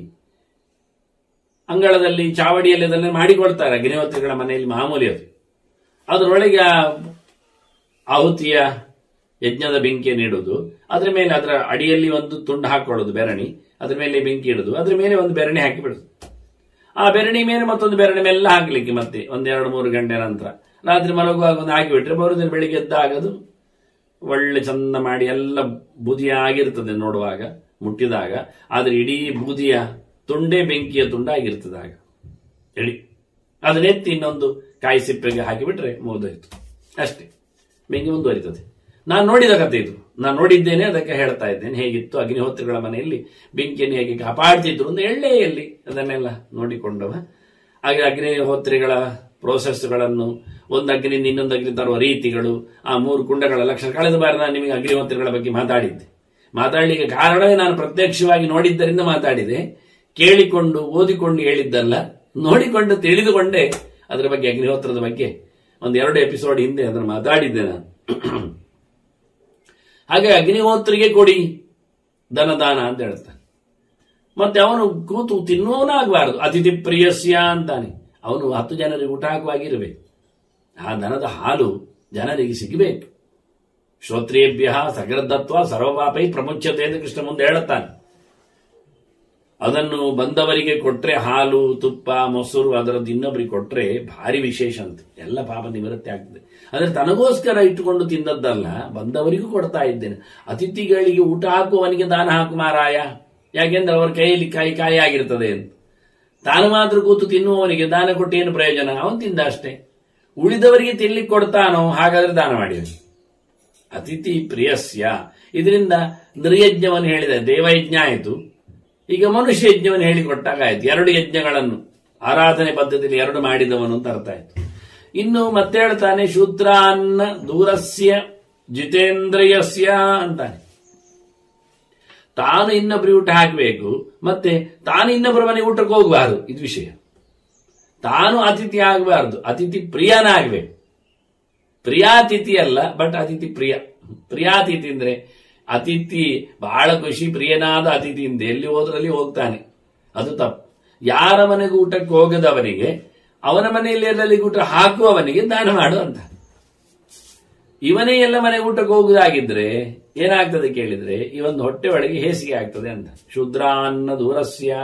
ಅಂಗಳದಲ್ಲಿ ಚಾವಡಿಯಲ್ಲಿ ಅದನ್ನು ಮಾಡಿಕೊಡ್ತಾರೆ ಅಗ್ನಿಹೋತ್ರಿಗಳ ಮನೆಯಲ್ಲಿ, ಮಾಮೂಲಿ ಅದು. ಅದರೊಳಗೆ ಆಹುತಿಯ ಯಜ್ಞದ ಬೆಂಕಿಯನ್ನು ಇಡುವುದು, ಅದರ ಮೇಲೆ ಅದರ ಅಡಿಯಲ್ಲಿ ಒಂದು ತುಂಡು ಹಾಕೊಳ್ಳೋದು ಬೆರಣಿ, ಅದ್ರ ಮೇಲೆ ಬೆಂಕಿ ಇಡುದು, ಅದ್ರ ಮೇಲೆ ಒಂದು ಬೆರಣಿ ಹಾಕಿ ಬಿಡುದು. ಆ ಬೆರಣಿ ಮೇಲೆ ಮತ್ತೊಂದು ಬೆರಣಿ ಮೇಲೆ ಹಾಕ್ಲಿಕ್ಕೆ ಮತ್ತೆ 1-2-3 ಗಂಟೆ ನಂತರ ರಾತ್ರಿ ಮಲಗುವಾಗ ಒಂದು ಹಾಕಿಬಿಟ್ರೆ ಬರುದಿನ ಬೆಳಿಗ್ಗೆ ಎದ್ದಾಗದು ಒಳ್ಳೆ ಚಂದ ಮಾಡಿ ಎಲ್ಲ ಬೂದಿಯಾಗಿರ್ತದೆ ನೋಡುವಾಗ, ಮುಟ್ಟಿದಾಗ. ಆದ್ರೆ ಇಡೀ ಬೂದಿಯ ತುಂಡೇ ಬೆಂಕಿಯ ತುಂಡಾಗಿರ್ತದೆ ಆಗ ಇಡೀ. ಅದನ್ನೆತ್ತಿ ಇನ್ನೊಂದು ಕಾಯಿ ಸಿಪ್ಪೆಗೆ ಹಾಕಿಬಿಟ್ರೆ ಮುಗಿದೋಯ್ತು, ಅಷ್ಟೇ. ಬೆಂಕಿ ಮುಂದುವರಿತದೆ. ನಾನು ನೋಡಿದ ಕಥೆ ಇದು, ನಾನು ನೋಡಿದ್ದೇನೆ, ಅದಕ್ಕೆ ಹೇಳ್ತಾ ಇದ್ದೇನೆ. ಹೇಗಿತ್ತು ಅಗ್ನಿಹೋತ್ರಿಗಳ ಮನೆಯಲ್ಲಿ ಬೆಂಕಿಯನ್ನು ಹೇಗೆ ಕಾಪಾಡ್ತಿದ್ರು ಒಂದು ಎಳ್ಳೆಯಲ್ಲಿ ಅದನ್ನೆಲ್ಲ ನೋಡಿಕೊಂಡವ. ಹಾಗೆ ಅಗ್ನಿಹೋತ್ರಿಗಳ ಪ್ರೋಸೆಸ್ಗಳನ್ನು, ಒಂದು ಅಗ್ನಿಯಿಂದ ಇನ್ನೊಂದು ಅಗ್ನಿ ತರುವ ರೀತಿಗಳು, ಆ 3 ಕುಂಡಗಳ ಲಕ್ಷಣ. ಕಳೆದ ಬಾರಿ ನಾನು ನಿಮಗೆ ಅಗ್ನಿಹೋತ್ರಿಗಳ ಬಗ್ಗೆ ಮಾತಾಡಿದ್ದೆ. ಮಾತಾಡಲಿಕ್ಕೆ ಕಾರಣವೇ ನಾನು ಪ್ರತ್ಯಕ್ಷವಾಗಿ ನೋಡಿದ್ದರಿಂದ ಮಾತಾಡಿದೆ. ಕೇಳಿಕೊಂಡು ಓದಿಕೊಂಡು ಹೇಳಿದ್ದಲ್ಲ, ನೋಡಿಕೊಂಡು ತಿಳಿದುಕೊಂಡೇ ಅದರ ಬಗ್ಗೆ, ಅಗ್ನಿಹೋತ್ರದ ಬಗ್ಗೆ 1-2 ಎಪಿಸೋಡ್ ಹಿಂದೆ ಅದನ್ನು ಮಾತಾಡಿದ್ದೆ ನಾನು. ಹಾಗೆ ಅಗ್ನಿಹೋತ್ರಿಗೆ ಕೊಡಿ ಧನದಾನ ಅಂತ ಹೇಳ್ತಾನೆ. ಮತ್ತೆ ಅವನು ಕೂತು ತಿನ್ನುವನಾಗಬಾರದು, ಅತಿಥಿ ಪ್ರಿಯಸ್ಯ ಅಂತಾನೆ. ಅವನು 10 ಜನರಿಗೆ ಊಟ ಹಾಕುವಾಗಿರಬೇಕು. ಆ ದನದ ಹಾಲು ಜನರಿಗೆ ಸಿಗಬೇಕು. ಶ್ರೋತ್ರಿಯೇಭ್ಯ ಸಗರದತ್ವ ಸರ್ವಪಾಪೈ ಪ್ರಮುಚ್ಯತೆ ಎಂದು ಕೃಷ್ಣ ಮುಂದೆ ಹೇಳುತ್ತಾನೆ. ಅದನ್ನು ಬಂದವರಿಗೆ ಕೊಟ್ರೆ, ಹಾಲು ತುಪ್ಪ ಮೊಸರು ಅದರದ್ದು ಇನ್ನೊಬ್ಬರಿಗೆ ಕೊಟ್ರೆ ಭಾರಿ ವಿಶೇಷ ಅಂತ, ಎಲ್ಲ ಪಾಪ ನಿವೃತ್ತಿ ಆಗ್ತದೆ. ಅಂದ್ರೆ ತನಗೋಸ್ಕರ ಇಟ್ಟುಕೊಂಡು ತಿಂದದ್ದಲ್ಲ, ಬಂದವರಿಗೂ ಕೊಡ್ತಾ ಇದ್ದೇನೆ. ಅತಿಥಿಗಳಿಗೆ ಊಟ ಹಾಕುವವನಿಗೆ ದಾನ ಹಾಕು ಮಾರಾಯ, ಯಾಕೆಂದ್ರೆ ಅವರ ಕೈಯಲ್ಲಿ ಕಾಯಿ ಆಗಿರ್ತದೆ ಅಂತ. ತಾನು ಮಾತ್ರ ಕೂತು ತಿನ್ನುವವನಿಗೆ ದಾನ ಕೊಟ್ಟು ಏನು ಪ್ರಯೋಜನ, ಅವನು ತಿಂದ ಅಷ್ಟೇ. ಉಳಿದವರಿಗೆ ತಿನ್ಲಿಕ್ಕೆ ಕೊಡ್ತಾನೋ, ಹಾಗಾದ್ರೆ ದಾನ ಮಾಡಿ. ಅತಿಥಿ ಪ್ರಿಯಸ್ಯ, ಇದರಿಂದ ನೃಯಜ್ಞವನ್ನು ಹೇಳಿದ, ದೇವಯಜ್ಞ ಆಯಿತು. ಈಗ ಮನುಷ್ಯ ಯಜ್ಞವನ್ನು ಹೇಳಿಕೊಟ್ಟಾಗ ಆಯ್ತು. 2 ಯಜ್ಞಗಳನ್ನು ಆರಾಧನೆ ಪದ್ಧತಿಯಲ್ಲಿ 2 ಮಾಡಿದವನು ಅಂತ ಅರ್ಥ ಆಯ್ತು. ಇನ್ನು ಮತ್ತೆ ಹೇಳ್ತಾನೆ, ಶೂದ್ರಾನ್ನ ದೂರಸ್ಯ ಜಿತೇಂದ್ರಿಯಸ್ಯ ಅಂತಾನೆ. ತಾನು ಇನ್ನೊಬ್ಬರಿಗೆ ಊಟ ಹಾಕಬೇಕು, ಮತ್ತೆ ತಾನು ಇನ್ನೊಬ್ಬರ ಮನೆಗೆ ಊಟಕ್ಕೆ ಹೋಗಬಾರದು. ಇದು ವಿಷಯ. ತಾನು ಅತಿಥಿ ಆಗಬಾರದು, ಅತಿಥಿ ಪ್ರಿಯನಾಗಬೇಕು. ಪ್ರಿಯಾತಿಥಿ ಅಲ್ಲ, ಬಟ್ ಅತಿಥಿ ಪ್ರಿಯ. ಪ್ರಿಯಾತಿಥಿ ಅಂದ್ರೆ ಅತಿಥಿ ಬಹಳ ಖುಷಿ, ಪ್ರಿಯನಾದ ಅತಿಥಿಯಿಂದ ಎಲ್ಲಿ ಹೋದ್ರಲ್ಲಿ ಹೋಗ್ತಾನೆ, ಅದು ತಪ್ಪು. ಯಾರ ಮನೆಗೂ ಊಟಕ್ಕೆ ಹೋಗದವನಿಗೆ, ಅವನ ಮನೆಯಲ್ಲಿ ಎಲ್ಲಲ್ಲಿ ಊಟ ಹಾಕುವವನಿಗೆ ದಾನ ಮಾಡು ಅಂತ. ಇವನೇ ಎಲ್ಲ ಮನೆಗೆ ಊಟಕ್ಕೆ ಹೋಗುದಾಗಿದ್ರೆ ಏನಾಗ್ತದೆ ಕೇಳಿದ್ರೆ, ಈ ಒಂದು ಹೊಟ್ಟೆ ಒಳಗೆ ಹೇಸಿಗೆ ಆಗ್ತದೆ ಅಂತ. ಶೂದ್ರಾನ್ನ ದೂರಸ್ಯ,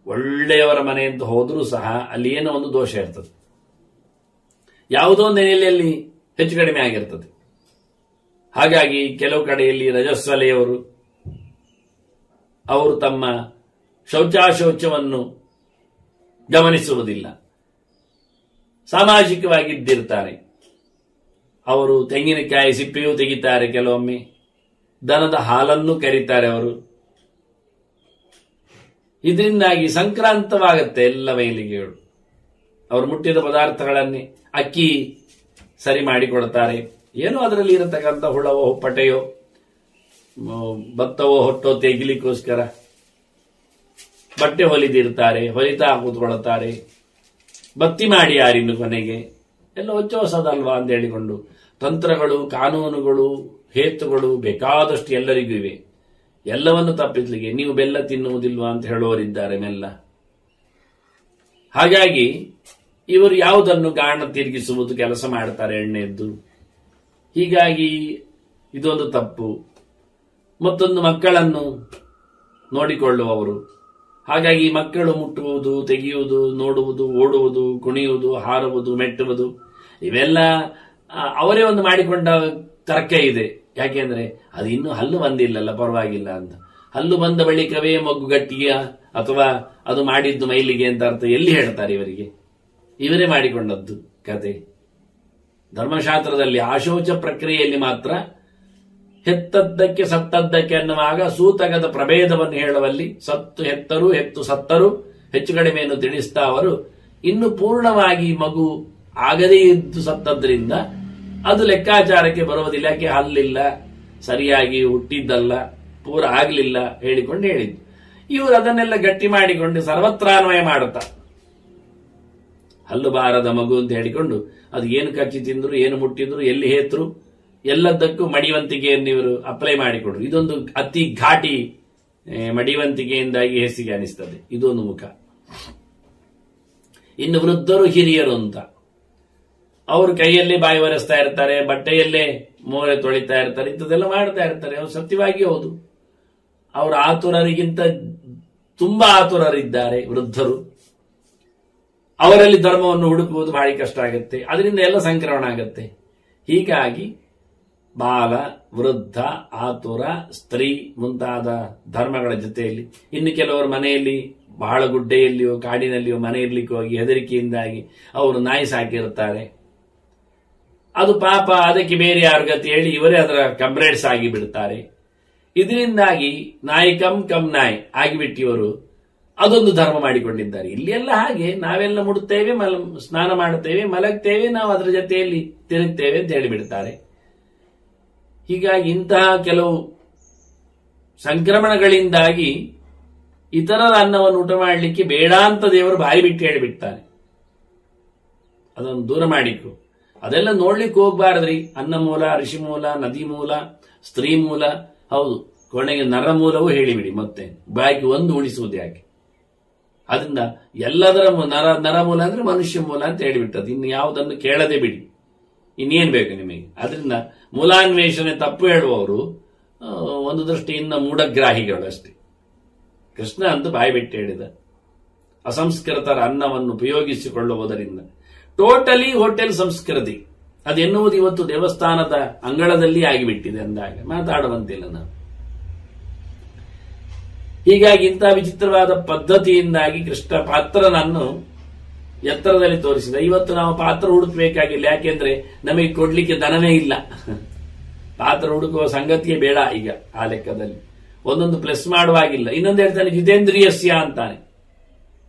ಒಳ್ಳೆಯವರ ಮನೆ ಅಂತ ಹೋದ್ರೂ ಸಹ ಅಲ್ಲಿ ಏನೋ ಒಂದು ದೋಷ ಇರ್ತದೆ, ಯಾವುದೋ ಒಂದು ನೆಲೆಯಲ್ಲಿ ಹೆಚ್ಚು ಕಡಿಮೆ ಆಗಿರ್ತದೆ. ಹಾಗಾಗಿ ಕೆಲವು ಕಡೆಯಲ್ಲಿ ರಜಸ್ವಲೆಯವರು ಅವರು ತಮ್ಮ ಶೌಚಾಶೌಚವನ್ನು ಗಮನಿಸುವುದಿಲ್ಲ, ಸಾಮಾಜಿಕವಾಗಿದ್ದಿರ್ತಾರೆ. ಅವರು ತೆಂಗಿನಕಾಯಿ ಸಿಪ್ಪೆಯೂ ತೆಗಿತಾರೆ, ಕೆಲವೊಮ್ಮೆ ದನದ ಹಾಲನ್ನು ಕರೀತಾರೆ ಅವರು. ಇದರಿಂದಾಗಿ ಸಂಕ್ರಾಂತವಾಗುತ್ತೆ ಎಲ್ಲ ಮೈಲಿಗೆಗಳು. ಅವರು ಮುಟ್ಟಿದ ಪದಾರ್ಥಗಳನ್ನೇ ಅಕ್ಕಿ ಸರಿ ಮಾಡಿಕೊಡ್ತಾರೆ. ಏನೋ ಅದರಲ್ಲಿ ಇರತಕ್ಕಂಥ ಹುಳವೋ ಹೊಪ್ಪಟೆಯೋ ಭತ್ತವೋ ಹೊಟ್ಟೋ ತೆಗಿಲಿಕ್ಕೋಸ್ಕರ ಬಟ್ಟೆ ಹೊಲಿದಿರ್ತಾರೆ, ಹೊಲಿತಾ ಕೂತ್ಕೊಳ್ತಾರೆ. ಬತ್ತಿ ಮಾಡಿ ಯಾರಿನ್ನು ಕೊನೆಗೆ ಎಲ್ಲ ಹೊಚ್ಚೋಸದಲ್ವಾ ಅಂತ ಹೇಳಿಕೊಂಡು ತಂತ್ರಗಳು, ಕಾನೂನುಗಳು, ಹೇತುಗಳು ಬೇಕಾದಷ್ಟು ಎಲ್ಲರಿಗೂ ಇವೆ. ಎಲ್ಲವನ್ನು ತಪ್ಪಿಸ್ಲಿಕ್ಕೆ. ನೀವು ಬೆಲ್ಲ ತಿನ್ನುವುದಿಲ್ವಾ ಅಂತ ಹೇಳುವವರಿದ್ದಾರೆ ಮೆಲ್ಲ. ಹಾಗಾಗಿ ಇವರು ಯಾವುದನ್ನು ಗಾಣ ತಿರುಗಿಸುವುದು ಕೆಲಸ ಮಾಡ್ತಾರೆ ಎಣ್ಣೆದ್ದು. ಹೀಗಾಗಿ ಇದೊಂದು ತಪ್ಪು. ಮತ್ತೊಂದು ಮಕ್ಕಳನ್ನು ನೋಡಿಕೊಳ್ಳುವವರು. ಹಾಗಾಗಿ ಮಕ್ಕಳು ಮುಟ್ಟುವುದು, ತೆಗೆಯುವುದು, ನೋಡುವುದು, ಓಡುವುದು, ಕುಣಿಯುವುದು, ಹಾರುವುದು, ಮೆಟ್ಟುವುದು ಇವೆಲ್ಲ ಅವರೇ ಒಂದು ಮಾಡಿಕೊಂಡ ತರ್ಕ ಇದೆ. ಯಾಕೆಂದ್ರೆ ಅದು ಇನ್ನೂ ಹಲ್ಲು ಬಂದಿಲ್ಲಲ್ಲ, ಪರವಾಗಿಲ್ಲ ಅಂತ. ಹಲ್ಲು ಬಂದ ಬಳಿಕವೇ ಮಗು ಗಟ್ಟಿಯ ಅಥವಾ ಅದು ಮಾಡಿದ್ದು ಮೈಲಿಗೆ ಅಂತ ಅರ್ಥ ಎಲ್ಲಿ ಹೇಳ್ತಾರೆ ಇವರಿಗೆ? ಇವರೇ ಮಾಡಿಕೊಂಡದ್ದು ಕತೆ. ಧರ್ಮಶಾಸ್ತ್ರದಲ್ಲಿ ಆಶೋಚ ಪ್ರಕ್ರಿಯೆಯಲ್ಲಿ ಮಾತ್ರ ಹೆತ್ತದ್ದಕ್ಕೆ ಸತ್ತದ್ದಕ್ಕೆ ಅನ್ನುವಾಗ ಸೂತಕದ ಪ್ರಭೇದವನ್ನು ಹೇಳುವಲ್ಲಿ ಸತ್ತು ಹೆತ್ತರು ಹೆತ್ತು ಸತ್ತರು ಹೆಚ್ಚು ಕಡಿಮೆಯನ್ನು ತಿಳಿಸ್ತಾ ಅವರು ಇನ್ನು ಪೂರ್ಣವಾಗಿ ಮಗು ಆಗದೇ ಇದ್ದು ಸತ್ತದ್ರಿಂದ ಅದು ಲೆಕ್ಕಾಚಾರಕ್ಕೆ ಬರುವುದಿಲ್ಲ. ಯಾಕೆ ಹಲ್ಲಿಲ್ಲ, ಸರಿಯಾಗಿ ಹುಟ್ಟಿದ್ದಲ್ಲ, ಪೂರ ಆಗ್ಲಿಲ್ಲ ಹೇಳಿಕೊಂಡು ಹೇಳಿದ್ದು. ಇವರು ಅದನ್ನೆಲ್ಲ ಗಟ್ಟಿ ಮಾಡಿಕೊಂಡು ಸರ್ವತ್ರಾನ್ವಯ ಮಾಡುತ್ತಾ ಹಲ್ಲು ಬಾರದ ಮಗು ಅಂತ ಹೇಳಿಕೊಂಡು ಅದು ಏನು ಕಚ್ಚಿ ತಿಂದ್ರು, ಏನು ಮುಟ್ಟಿದ್ರು, ಎಲ್ಲಿ ಹೇತ್ರು ಎಲ್ಲದಕ್ಕೂ ಮಡಿವಂತಿಕೆಯನ್ನು ಇವರು ಅಪ್ಲೈ ಮಾಡಿಕೊಡ್ರು. ಇದೊಂದು ಅತಿ ಘಾಟಿ ಮಡಿವಂತಿಕೆಯಿಂದಾಗಿ ಹೆಸಿಗೆ ಅನಿಸ್ತದೆ. ಇದೊಂದು ಮುಖ. ಇನ್ನು ವೃದ್ಧರು ಹಿರಿಯರು ಅಂತ ಅವರು ಕೈಯಲ್ಲೇ ಬಾಯಿ ಒರೆಸ್ತಾ ಇರ್ತಾರೆ, ಬಟ್ಟೆಯಲ್ಲೇ ಮೋರೆ ತೊಳಿತಾ ಇರ್ತಾರೆ, ಇಂಥದ್ದೆಲ್ಲ ಮಾಡ್ತಾ ಇರ್ತಾರೆ. ಅವ್ರು ಸತ್ಯವಾಗಿ ಹೌದು, ಅವರ ಆತುರರಿಗಿಂತ ತುಂಬಾ ಆತುರರಿದ್ದಾರೆ ವೃದ್ಧರು. ಅವರಲ್ಲಿ ಧರ್ಮವನ್ನು ಹುಡುಕುವುದು ಬಹಳ ಕಷ್ಟ ಆಗುತ್ತೆ. ಅದರಿಂದ ಎಲ್ಲ ಸಂಕ್ರಮಣ ಆಗುತ್ತೆ. ಹೀಗಾಗಿ ಬಾಲ, ವೃದ್ಧ, ಆತುರ, ಸ್ತ್ರೀ ಮುಂತಾದ ಧರ್ಮಗಳ ಜೊತೆಯಲ್ಲಿ ಇನ್ನು ಕೆಲವರು ಮನೆಯಲ್ಲಿ ಬಹಳ ಗುಡ್ಡೆಯಲ್ಲಿಯೋ ಕಾಡಿನಲ್ಲಿಯೋ ಮನೆ ಇರ್ಲಿಕ್ಕೆ ಹೋಗಿ ಹೆದರಿಕೆಯಿಂದಾಗಿ ಅವರು ನಾಯಿ ಸಾಕಿರುತ್ತಾರೆ. ಅದು ಪಾಪ, ಅದಕ್ಕೆ ಬೇರೆ ಯಾರ ಗತಿ ಹೇಳಿ ಇವರೇ ಅದರ ಕಂಬ್ರೇಡ್ಸ್ ಆಗಿ ಬಿಡ್ತಾರೆ. ಇದರಿಂದಾಗಿ ನಾಯಿ ಕಮ್ ನಾಯಿ ಆಗಿಬಿಟ್ಟಿವರು ಅದೊಂದು ಧರ್ಮ ಮಾಡಿಕೊಂಡಿದ್ದಾರೆ. ಇಲ್ಲಿ ಎಲ್ಲ ಹಾಗೆ ನಾವೆಲ್ಲ ಮುಡುತ್ತೇವೆ, ಸ್ನಾನ ಮಾಡುತ್ತೇವೆ, ಮಲಗ್ತೇವೆ, ನಾವು ಅದರ ಜೊತೆಯಲ್ಲಿ ತಿರುಗ್ತೇವೆ ಅಂತ ಹೇಳಿಬಿಡ್ತಾರೆ. ಹೀಗಾಗಿ ಇಂತಹ ಕೆಲವು ಸಂಕ್ರಮಣಗಳಿಂದಾಗಿ ಇತರರ ಅನ್ನವನ್ನು ಊಟ ಮಾಡಲಿಕ್ಕೆ ಬೇಡ ಅಂತ ದೇವರು ಬಾಯಿ ಬಿಟ್ಟು ಹೇಳಿಬಿಡ್ತಾನೆ. ಅದನ್ನು ದೂರ ಮಾಡಿಕು. ಅದೆಲ್ಲ ನೋಡ್ಲಿಕ್ಕೆ ಹೋಗ್ಬಾರದ್ರಿ. ಅನ್ನ ಮೂಲ, ಋಷಿ ಮೂಲ, ನದಿ ಮೂಲ, ಸ್ತ್ರೀ ಮೂಲ, ಹೌದು, ಕೊನೆಗೆ ನರ ಮೂಲವೂ ಹೇಳಿಬಿಡಿ. ಮತ್ತೆ ಬಾಯಿಗೆ ಒಂದು ಉಳಿಸುವುದು ಯಾಕೆ? ಅದರಿಂದ ಎಲ್ಲದರ ನರಮೂಲ ಅಂದ್ರೆ ಮನುಷ್ಯ ಮೂಲ ಅಂತ ಹೇಳಿಬಿಟ್ಟದ್ದು. ಇನ್ನು ಯಾವುದನ್ನು ಕೇಳದೆ ಬಿಡಿ, ಇನ್ನೇನ್ ಬೇಕು ನಿಮಗೆ? ಅದರಿಂದ ಮೂಲಾನ್ವೇಷಣೆ ತಪ್ಪು ಹೇಳುವವರು ಒಂದು ದೃಷ್ಟಿಯಿಂದ ಮೂಢಗ್ರಾಹಿಗಳು ಅಷ್ಟೇ. ಕೃಷ್ಣ ಅಂತ ಬಾಯಿ ಬಿಟ್ಟು ಹೇಳಿದ ಅಸಂಸ್ಕೃತರ ಅನ್ನವನ್ನು ಉಪಯೋಗಿಸಿಕೊಳ್ಳುವುದರಿಂದ ಟೋಟಲಿ ಹೋಟೆಲ್ ಸಂಸ್ಕೃತಿ ಅದೆನ್ನುವುದು ಇವತ್ತು ದೇವಸ್ಥಾನದ ಅಂಗಳದಲ್ಲಿ ಆಗಿಬಿಟ್ಟಿದೆ ಅಂದಾಗ ಮಾತಾಡುವಂತಿಲ್ಲ ನಾವು. ಹೀಗಾಗಿ ಇಂತಹ ವಿಚಿತ್ರವಾದ ಪದ್ಧತಿಯಿಂದಾಗಿ ಕೃಷ್ಣ ಪಾತ್ರನನ್ನು ಎತ್ತರದಲ್ಲಿ ತೋರಿಸಿದ. ಇವತ್ತು ನಾವು ಪಾತ್ರ ಹುಡುಕಬೇಕಾಗಿಲ್ಲ, ಯಾಕೆಂದ್ರೆ ನಮಗೆ ಕೊಡ್ಲಿಕ್ಕೆ ದನವೇ ಇಲ್ಲ. ಪಾತ್ರ ಹುಡುಕುವ ಸಂಗತಿಯೇ ಬೇಡ ಈಗ. ಆ ಲೆಕ್ಕದಲ್ಲಿ ಒಂದೊಂದು ಪ್ಲಸ್ ಮಾಡುವಾಗಿಲ್ಲ. ಇನ್ನೊಂದು ಹೇಳ್ತಾನೆ ಜಿತೇಂದ್ರಿಯಸ್ಯ ಅಂತಾನೆ,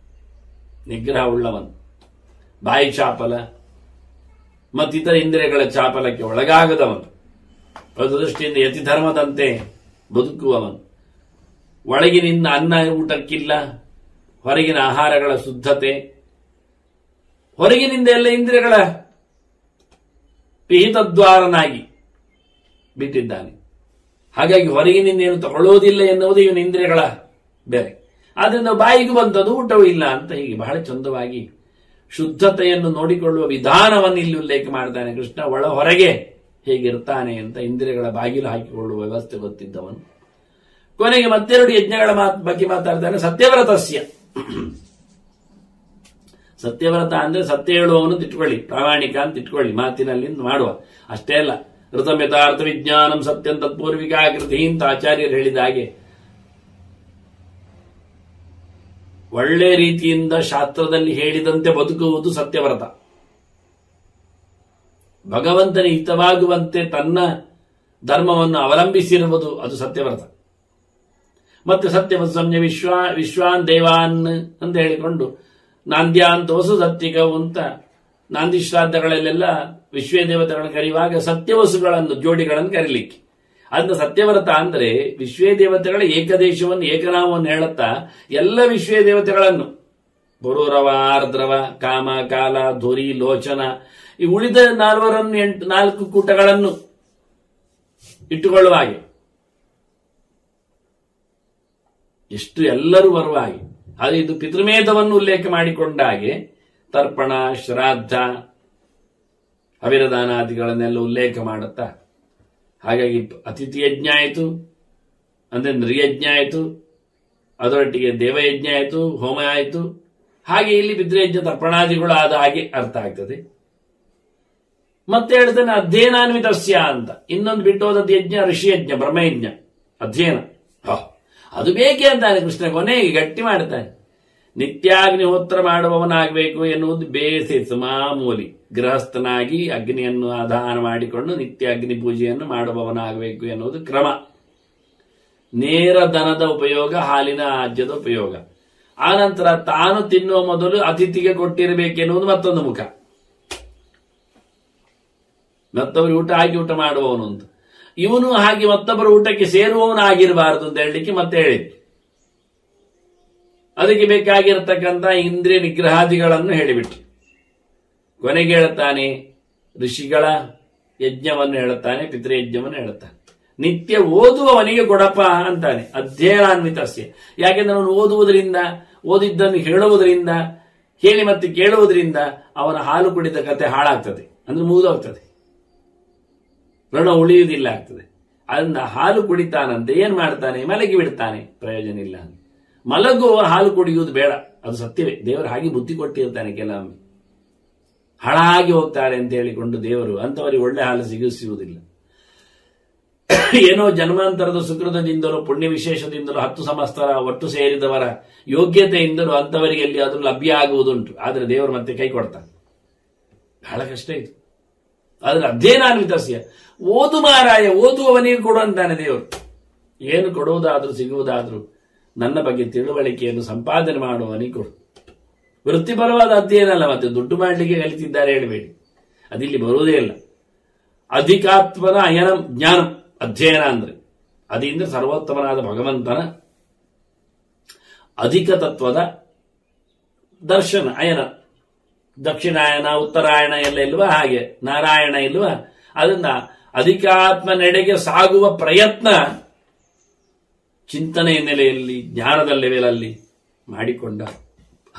ನಿಗ್ರಹ ಉಳ್ಳವನು, ಬಾಯಿ ಚಾಪಲ ಮತ್ತಿತರ ಇಂದ್ರಿಯಗಳ ಚಾಪಲಕ್ಕೆ ಒಳಗಾಗದವನು, ಒಂದು ದೃಷ್ಟಿಯಿಂದ ಯತಿಧರ್ಮದಂತೆ ಬದುಕುವವನು, ಒಳಗಿನಿಂದ ಅನ್ನ ಊಟಕ್ಕಿಲ್ಲ, ಹೊರಗಿನ ಆಹಾರಗಳ ಶುದ್ಧತೆ, ಹೊರಗಿನಿಂದ ಎಲ್ಲ ಇಂದ್ರಿಯಗಳ ಪಿಹಿತದ್ವಾರನಾಗಿ ಬಿಟ್ಟಿದ್ದಾನೆ. ಹಾಗಾಗಿ ಹೊರಗಿನಿಂದ ಏನು ತಗೊಳ್ಳೋದಿಲ್ಲ ಎನ್ನುವುದು ಇವನ ಇಂದ್ರಿಯಗಳ ಬೇರೆ. ಆದ್ರಿಂದ ಬಾಯಿಗೂ ಬಂದದ್ದು ಊಟವೂ ಇಲ್ಲ ಅಂತ ಹೀಗೆ ಬಹಳ ಚಂದವಾಗಿ ಶುದ್ಧತೆಯನ್ನು ನೋಡಿಕೊಳ್ಳುವ ವಿಧಾನವನ್ನು ಇಲ್ಲಿ ಉಲ್ಲೇಖ ಮಾಡ್ತಾನೆ ಕೃಷ್ಣ. ಒಳ ಹೊರಗೆ ಹೇಗಿರ್ತಾನೆ ಅಂತ ಇಂದ್ರಿಯಗಳ ಬಾಗಿಲು ಹಾಕಿಕೊಳ್ಳುವ ವ್ಯವಸ್ಥೆ ಗೊತ್ತಿದ್ದವನು. ಕೊನೆಗೆ ಮತ್ತೆರಡು ಯಜ್ಞಗಳ ಬಗ್ಗೆ ಮಾತಾಡ್ತಾನೆ. ಸತ್ಯವ್ರತಸ್ಯ, ಸತ್ಯವ್ರತ ಅಂದ್ರೆ ಸತ್ಯ ಹೇಳುವವನು ತಿಟ್ಕೊಳ್ಳಿ, ಪ್ರಾಮಾಣಿಕ ಅಂತ ಇಟ್ಕೊಳ್ಳಿ, ಮಾತಿನಲ್ಲಿ ಮಾಡುವ ಅಷ್ಟೇ ಅಲ್ಲ. ಋತಂ ಯಥಾರ್ಥ ವಿಜ್ಞಾನಂ ಸತ್ಯಂ ತತ್ಪೂರ್ವಿಕಾಕೃತಿ ಅಂತ ಆಚಾರ್ಯರು ಹೇಳಿದ ಹಾಗೆ ಒಳ್ಳೆ ರೀತಿಯಿಂದ ಶಾಸ್ತ್ರದಲ್ಲಿ ಹೇಳಿದಂತೆ ಬದುಕುವುದು ಸತ್ಯವ್ರತ. ಭಗವಂತನ ಹಿತವಾಗುವಂತೆ ತನ್ನ ಧರ್ಮವನ್ನು ಅವಲಂಬಿಸಿರುವುದು ಅದು ಸತ್ಯವ್ರತ. ಮತ್ತೆ ಸತ್ಯವತ್ಸಮ್ಯ ವಿಶ್ವಾನ್ ದೇವಾನ್ ಅಂತ ಹೇಳಿಕೊಂಡು ನಾಂದ್ಯಾಂತೋಸು ಸತ್ಯಿಕವು ಅಂತ ನಾಂದಿ ಶ್ರಾದ್ದಗಳಲ್ಲೆಲ್ಲ ವಿಶ್ವೇ ದೇವತೆಗಳನ್ನು ಕರೆಯುವಾಗ ಸತ್ಯವಸುಗಳನ್ನು ಜೋಡಿಗಳನ್ನು ಕರೀಲಿಕ್ಕೆ. ಅದನ್ನ ಸತ್ಯವ್ರತ ಅಂದ್ರೆ ವಿಶ್ವೇ ದೇವತೆಗಳ ಏಕದೇಶವನ್ನು ಏಕನಾಮವನ್ನು ಹೇಳುತ್ತಾ ಎಲ್ಲ ವಿಶ್ವೇ ದೇವತೆಗಳನ್ನು ಪುರೂರವ, ಆರ್ದ್ರವ, ಕಾಮ, ಕಾಲ, ಧುರಿ, ಲೋಚನ ಈ ಉಳಿದ ನಾಲ್ಕು ಕೂಟಗಳನ್ನು ಇಟ್ಟುಕೊಳ್ಳುವ ಹಾಗೆ ಎಷ್ಟು ಎಲ್ಲರೂ ಬರುವ ಹಾಗೆ. ಅದು ಇದು ಪಿತೃಮೇಧವನ್ನು ಉಲ್ಲೇಖ ಮಾಡಿಕೊಂಡಾಗೆ ತರ್ಪಣ, ಶ್ರಾದ್ದ, ಅವಿರದಾನಾದಿಗಳನ್ನೆಲ್ಲ ಉಲ್ಲೇಖ ಮಾಡುತ್ತಾ, ಹಾಗಾಗಿ ಅತಿಥಿ ಯಜ್ಞ ಆಯಿತು, ಅಂದ್ರೆ ನೃಯಜ್ಞ ಆಯಿತು, ಅದರೊಟ್ಟಿಗೆ ದೇವಯಜ್ಞ ಆಯಿತು, ಹೋಮ ಆಯಿತು. ಹಾಗೆ ಇಲ್ಲಿ ಪಿತೃಯಜ್ಞ ತರ್ಪಣಾದಿಗಳು ಆದ ಹಾಗೆ ಅರ್ಥ ಆಗ್ತದೆ. ಮತ್ತೆ ಹೇಳ್ತಾನೆ ಅಧ್ಯಯನಾನ್ವಿತಸ್ಯ ಅಂತ. ಇನ್ನೊಂದು ಬಿಟ್ಟು ಹೋದದ್ದು ಯಜ್ಞ ಋಷಿಯಜ್ಞ, ಬ್ರಹ್ಮಯಜ್ಞ, ಅಧ್ಯಯನ. ಅದು ಬೇಕೇ ಅಂತಾನೆ ಕೃಷ್ಣ ಕೊನೆಗೆ ಗಟ್ಟಿ ಮಾಡ್ತಾನೆ. ನಿತ್ಯಾಗ್ನಿಹೋತ್ರ ಮಾಡುವವನಾಗಬೇಕು ಎನ್ನುವುದು ಬೇಸಿಸ್ ಮಾಮೂಲಿ. ಗೃಹಸ್ಥನಾಗಿ ಅಗ್ನಿಯನ್ನು ಆಧಾನ ಮಾಡಿಕೊಂಡು ನಿತ್ಯ ಅಗ್ನಿ ಪೂಜೆಯನ್ನು ಮಾಡುವವನಾಗಬೇಕು ಎನ್ನುವುದು ಕ್ರಮ. ನೇರ ದನದ ಉಪಯೋಗ, ಹಾಲಿನ ಆಜ್ಯದ ಉಪಯೋಗ. ಆನಂತರ ತಾನು ತಿನ್ನುವ ಮೊದಲು ಅತಿಥಿಗೆ ಕೊಟ್ಟಿರಬೇಕೆನ್ನುವುದು ಮತ್ತೊಂದು ಮುಖ. ಮತ್ತೊಬ್ಬರು ಊಟ ಹಾಕಿ ಊಟ ಮಾಡುವವನು ಅಂತ. ಇವನು ಹಾಗೆ ಮತ್ತೊಬ್ಬರು ಊಟಕ್ಕೆ ಸೇರುವವನು ಆಗಿರಬಾರದು ಅಂತ ಹೇಳಲಿಕ್ಕೆ ಮತ್ತೆ ಹೇಳಿದ್ದು. ಅದಕ್ಕೆ ಬೇಕಾಗಿರತಕ್ಕಂಥ ಇಂದ್ರಿಯ ನಿಗ್ರಹಾದಿಗಳನ್ನು ಹೇಳಿಬಿಟ್ಟು ಕೊನೆಗೆ ಹೇಳುತ್ತಾನೆ ಋಷಿಗಳ ಯಜ್ಞವನ್ನು ಹೇಳುತ್ತಾನೆ, ಪಿತೃಯಜ್ಞವನ್ನು ಹೇಳುತ್ತಾನೆ. ನಿತ್ಯ ಓದುವವನಿಗೆ ಕೊಡಪ್ಪ ಅಂತಾನೆ. ಅಧ್ಯಯನಾನ್ವಿತಸ್ಯ. ಯಾಕೆಂದ್ರೆ ಅವನು ಓದುವುದರಿಂದ, ಓದಿದ್ದನ್ನು ಹೇಳುವುದರಿಂದ, ಹೇಳಿ ಮತ್ತೆ ಕೇಳುವುದರಿಂದ ಅವನ ಹಾಲು ಕುಡಿದ ಕತೆ ಹಾಳಾಗ್ತದೆ, ಅಂದ್ರೆ ಮುಗಿದೋಗ್ತದೆ, ಋಣ ಉಳಿಯುವುದಿಲ್ಲ ಆಗ್ತದೆ. ಅದನ್ನ ಹಾಲು ಕುಡಿತಾನಂತೆ. ಏನ್ ಮಾಡ್ತಾನೆ? ಮಲಗಿ ಬಿಡ್ತಾನೆ, ಪ್ರಯೋಜನ ಇಲ್ಲ. ಮಲಗುವ ಹಾಲು ಕುಡಿಯುವುದು ಬೇಡ, ಅದು ಸತ್ಯವೇ. ದೇವರು ಹಾಗೆ ಬುದ್ಧಿ ಕೊಟ್ಟಿರ್ತಾನೆ. ಕೆಲವೊಮ್ಮೆ ಹಾಳಾಗಿ ಹೋಗ್ತಾರೆ ಅಂತ ಹೇಳಿಕೊಂಡು ದೇವರು ಅಂತವರಿಗೆ ಒಳ್ಳೆ ಹಾಲು ಸಿಗಿಸುವುದಿಲ್ಲ. ಏನೋ ಜನ್ಮಾಂತರದ ಸುಕೃತದಿಂದಲೋ ಪುಣ್ಯ ವಿಶೇಷದಿಂದಲೋ 10 ಸಂವತ್ಸರ ಒಟ್ಟು ಸೇರಿದವರ ಯೋಗ್ಯತೆಯಿಂದಲೂ ಅಂತವರಿಗೆ ಎಲ್ಲಿ ಅದು ಲಭ್ಯ ಆಗುವುದುಂಟು. ಆದರೆ ದೇವರು ಮತ್ತೆ ಕೈ ಕೊಡ್ತಾನೆ. ಬಹಳ ಕಷ್ಟ ಇದು. ಆದ್ರೆ ಅಧ್ಯಯನಾನ್ವಿತಸ್ಯ, ಓದು ಮಾರಾಯ, ಓದುವವನಿಗೆ ಕೊಡು ಅಂತಾನೆ ದೇವರು. ಏನು ಕೊಡುವುದಾದ್ರೂ ಸಿಗುವುದಾದ್ರೂ ನನ್ನ ಬಗ್ಗೆ ತಿಳುವಳಿಕೆಯನ್ನು ಸಂಪಾದನೆ ಮಾಡುವವನಿಗೆ ಕೊಡು. ವೃತ್ತಿಪರವಾದ ಅಧ್ಯಯನ ಅಲ್ಲ, ಮತ್ತೆ ದುಡ್ಡು ಮಾಡಲಿಕ್ಕೆ ಕಲಿತಿದ್ದಾರೆ ಹೇಳಬೇಡಿ, ಅದಿಲ್ಲಿ ಬರುವುದೇ ಇಲ್ಲ. ಅಧಿಕಾತ್ಮನ ಅಯನಂ ಜ್ಞಾನಂ ಅಧ್ಯಯನ ಅಂದ್ರೆ ಅದಿಂದ ಸರ್ವೋತ್ತಮನಾದ ಭಗವಂತನ ಅಧಿಕ ತತ್ವದ ದರ್ಶನ. ಅಯನ ದಕ್ಷಿಣಾಯನ ಉತ್ತರಾಯಣ ಎಲ್ಲ ಇಲ್ವಾ, ಹಾಗೆ ನಾರಾಯಣ ಇಲ್ವಾ, ಅದನ್ನ ಅಧಿಕಾತ್ಮ ನೆಡೆಗೆ ಸಾಗುವ ಪ್ರಯತ್ನ ಚಿಂತನೆಯ ನೆಲೆಯಲ್ಲಿ, ಜ್ಞಾನದ ಲೆವೆಲಲ್ಲಿ ಮಾಡಿಕೊಂಡ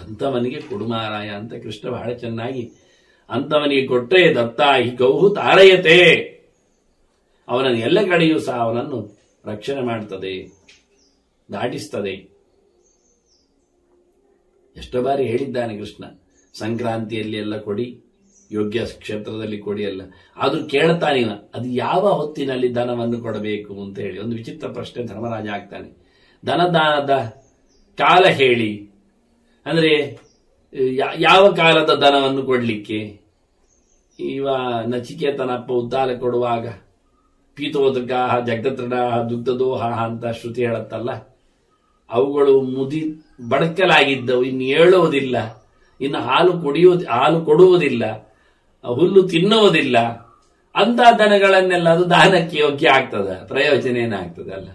ಅಂಥವನಿಗೆ ಕೊಡುಮಾರಾಯ ಅಂತ ಕೃಷ್ಣ ಬಹಳ ಚೆನ್ನಾಗಿ, ಅಂಥವನಿಗೆ ಕೊಟ್ಟರೆ ದತ್ತಾಹಿ ಗೌಹು ತಾರಯತೆ, ಅವನನ್ನು ಎಲ್ಲ ಕಡೆಯೂ ಸಹ ಅವನನ್ನು ರಕ್ಷಣೆ ಮಾಡ್ತದೆ, ದಾಟಿಸ್ತದೆ. ಎಷ್ಟೋ ಬಾರಿ ಹೇಳಿದ್ದಾನೆ ಕೃಷ್ಣ, ಸಂಕ್ರಾಂತಿಯಲ್ಲಿ ಎಲ್ಲ ಕೊಡಿ, ಯೋಗ್ಯ ಕ್ಷೇತ್ರದಲ್ಲಿ ಕೊಡಿ ಎಲ್ಲ. ಆದ್ರೂ ಕೇಳ್ತಾನೆ ಅದು ಯಾವ ಹೊತ್ತಿನಲ್ಲಿ ದನವನ್ನು ಕೊಡಬೇಕು ಅಂತ ಹೇಳಿ. ಒಂದು ವಿಚಿತ್ರ ಪ್ರಶ್ನೆ ಧರ್ಮರಾಜ ಆಗ್ತಾನೆ. ದನದಾನದ ಕಾಲ ಹೇಳಿ ಅಂದ್ರೆ ಯಾವ ಕಾಲದ ದನವನ್ನು ಕೊಡ್ಲಿಕ್ಕೆ? ಇವ ನಚಿಕೇತನಪ್ಪ ಉದ್ಧಾರ ಕೊಡುವಾಗ ಪೀತೋದಕ ಜಗದೃಢ ದುಗ್ಧದೋಹ ಅಂತ ಶ್ರುತಿ ಹೇಳತ್ತಲ್ಲ, ಅವುಗಳು ಮುದಿ ಬಡಕಲಾಗಿದ್ದವು, ಇನ್ನು ಹೇಳುವುದಿಲ್ಲ, ಇನ್ನು ಹಾಲು ಕೊಡುವುದಿಲ್ಲ, ಹುಲ್ಲು ತಿನ್ನುವುದಿಲ್ಲ. ಅಂತ ದನಗಳನ್ನೆಲ್ಲ ಅದು ದಾನಕ್ಕೆ ಯೋಗ್ಯ ಆಗ್ತದ? ಪ್ರಯೋಜನ ಏನಾಗ್ತದಲ್ಲ.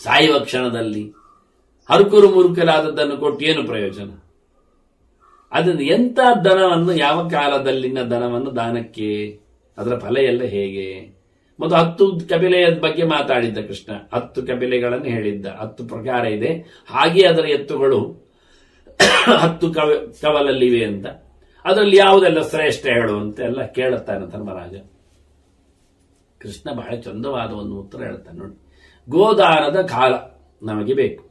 ಸಾಯುವ ಕ್ಷಣದಲ್ಲಿ ಹರುಕುರು ಮುರುಕಲಾದದ್ದನ್ನು ಕೊಟ್ಟು ಏನು ಪ್ರಯೋಜನ? ಅದನ್ನು ಎಂಥ ದನವನ್ನು, ಯಾವ ಕಾಲದಲ್ಲಿನ ದನವನ್ನು ದಾನಕ್ಕೆ, ಅದರ ಫಲ ಎಲ್ಲ ಹೇಗೆ? ಮತ್ತು 10 ಕಪಿಲೆಯ ಬಗ್ಗೆ ಮಾತಾಡಿದ್ದ ಕೃಷ್ಣ. 10 ಕಪಿಲೆಗಳನ್ನು ಹೇಳಿದ್ದ. 10 ಪ್ರಕಾರ ಇದೆ, ಹಾಗೆ ಅದರ ಎತ್ತುಗಳು 10 ಕವಲಲ್ಲಿವೆ ಅಂತ. ಅದರಲ್ಲಿ ಯಾವುದೆಲ್ಲ ಶ್ರೇಷ್ಠ ಹೇಳುವಂತೆ ಎಲ್ಲ ಕೇಳುತ್ತಾನೆ ಧರ್ಮರಾಜ. ಕೃಷ್ಣ ಬಹಳ ಚಂದವಾದ ಒಂದು ಉತ್ತರ ಹೇಳ್ತಾನೆ ನೋಡಿ. ಗೋದಾನದ ಕಾಲ ನಮಗೆ ಬೇಕು.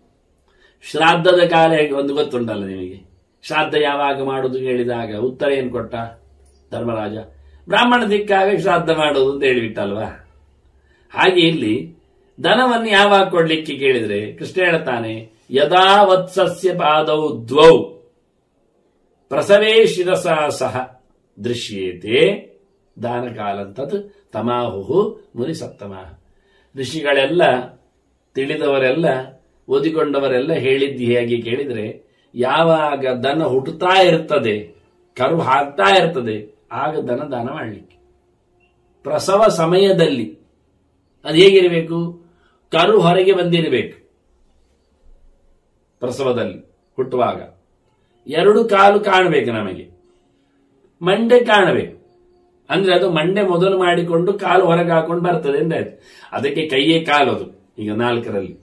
ಶ್ರಾದ್ದದ ಕಾಲ ಹೇಗೆ ಒಂದು ಗೊತ್ತುಂಟಲ್ಲ ನಿಮಗೆ? ಶ್ರಾದ್ದ ಯಾವಾಗ ಮಾಡುವುದು ಹೇಳಿದಾಗ ಉತ್ತರ ಏನು ಕೊಟ್ಟ ಧರ್ಮರಾಜ? ಬ್ರಾಹ್ಮಣ ದಿಕ್ಕಾಗ ಶ್ರಾದ್ದ ಮಾಡುವುದು ಅಂತ ಹೇಳಿಬಿಟ್ಟಲ್ವಾ. ಹಾಗೆ ಇಲ್ಲಿ ದನವನ್ನು ಯಾವಾಗ ಕೊಡ್ಲಿಕ್ಕೆ ಕೇಳಿದ್ರೆ ಕೃಷ್ಣ ಹೇಳ್ತಾನೆ, ಯದಾ ವತ್ಸಸ್ಯ ಪಾದೌ ದ್ವೌ ಪ್ರಸವೇ ಶಿರಸ ಸಹ ದೃಶ್ಯೇತೆ ದಾನ ಕಾಲಂತತ್ ತಮಾಹು ಮುನಿ ಸಪ್ತಮ. ಋಷಿಗಳೆಲ್ಲ, ತಿಳಿದವರೆಲ್ಲ, ಓದಿಕೊಂಡವರೆಲ್ಲ ಹೇಳಿದ್ದು ಹೇಗೆ ಕೇಳಿದ್ರೆ, ಯಾವಾಗ ದನ ಹುಟ್ಟುತ್ತಾ ಇರ್ತದೆ, ಕರು ಹಾಕ್ತಾ ಇರ್ತದೆ, ಆಗ ದನ ದಾನ ಮಾಡಲಿಕ್ಕೆ. ಪ್ರಸವ ಸಮಯದಲ್ಲಿ ಅದು ಹೇಗಿರಬೇಕು? ಕರು ಹೊರಗೆ ಬಂದಿರಬೇಕು. ಪ್ರಸವದಲ್ಲಿ ಹುಟ್ಟುವಾಗ 2 ಕಾಲು ಕಾಣಬೇಕು ನಮಗೆ, ಮಂಡೆ ಕಾಣಬೇಕು. ಅಂದ್ರೆ ಅದು ಮಂಡೆ ಮೊದಲು ಮಾಡಿಕೊಂಡು ಕಾಲು ಹೊರಗೆ ಹಾಕೊಂಡು ಬರ್ತದೆ ಎಂದಾಯ್ತು. ಅದಕ್ಕೆ ಕೈಯೇ ಕಾಲು ಅದು. ಈಗ 4ರಲ್ಲಿ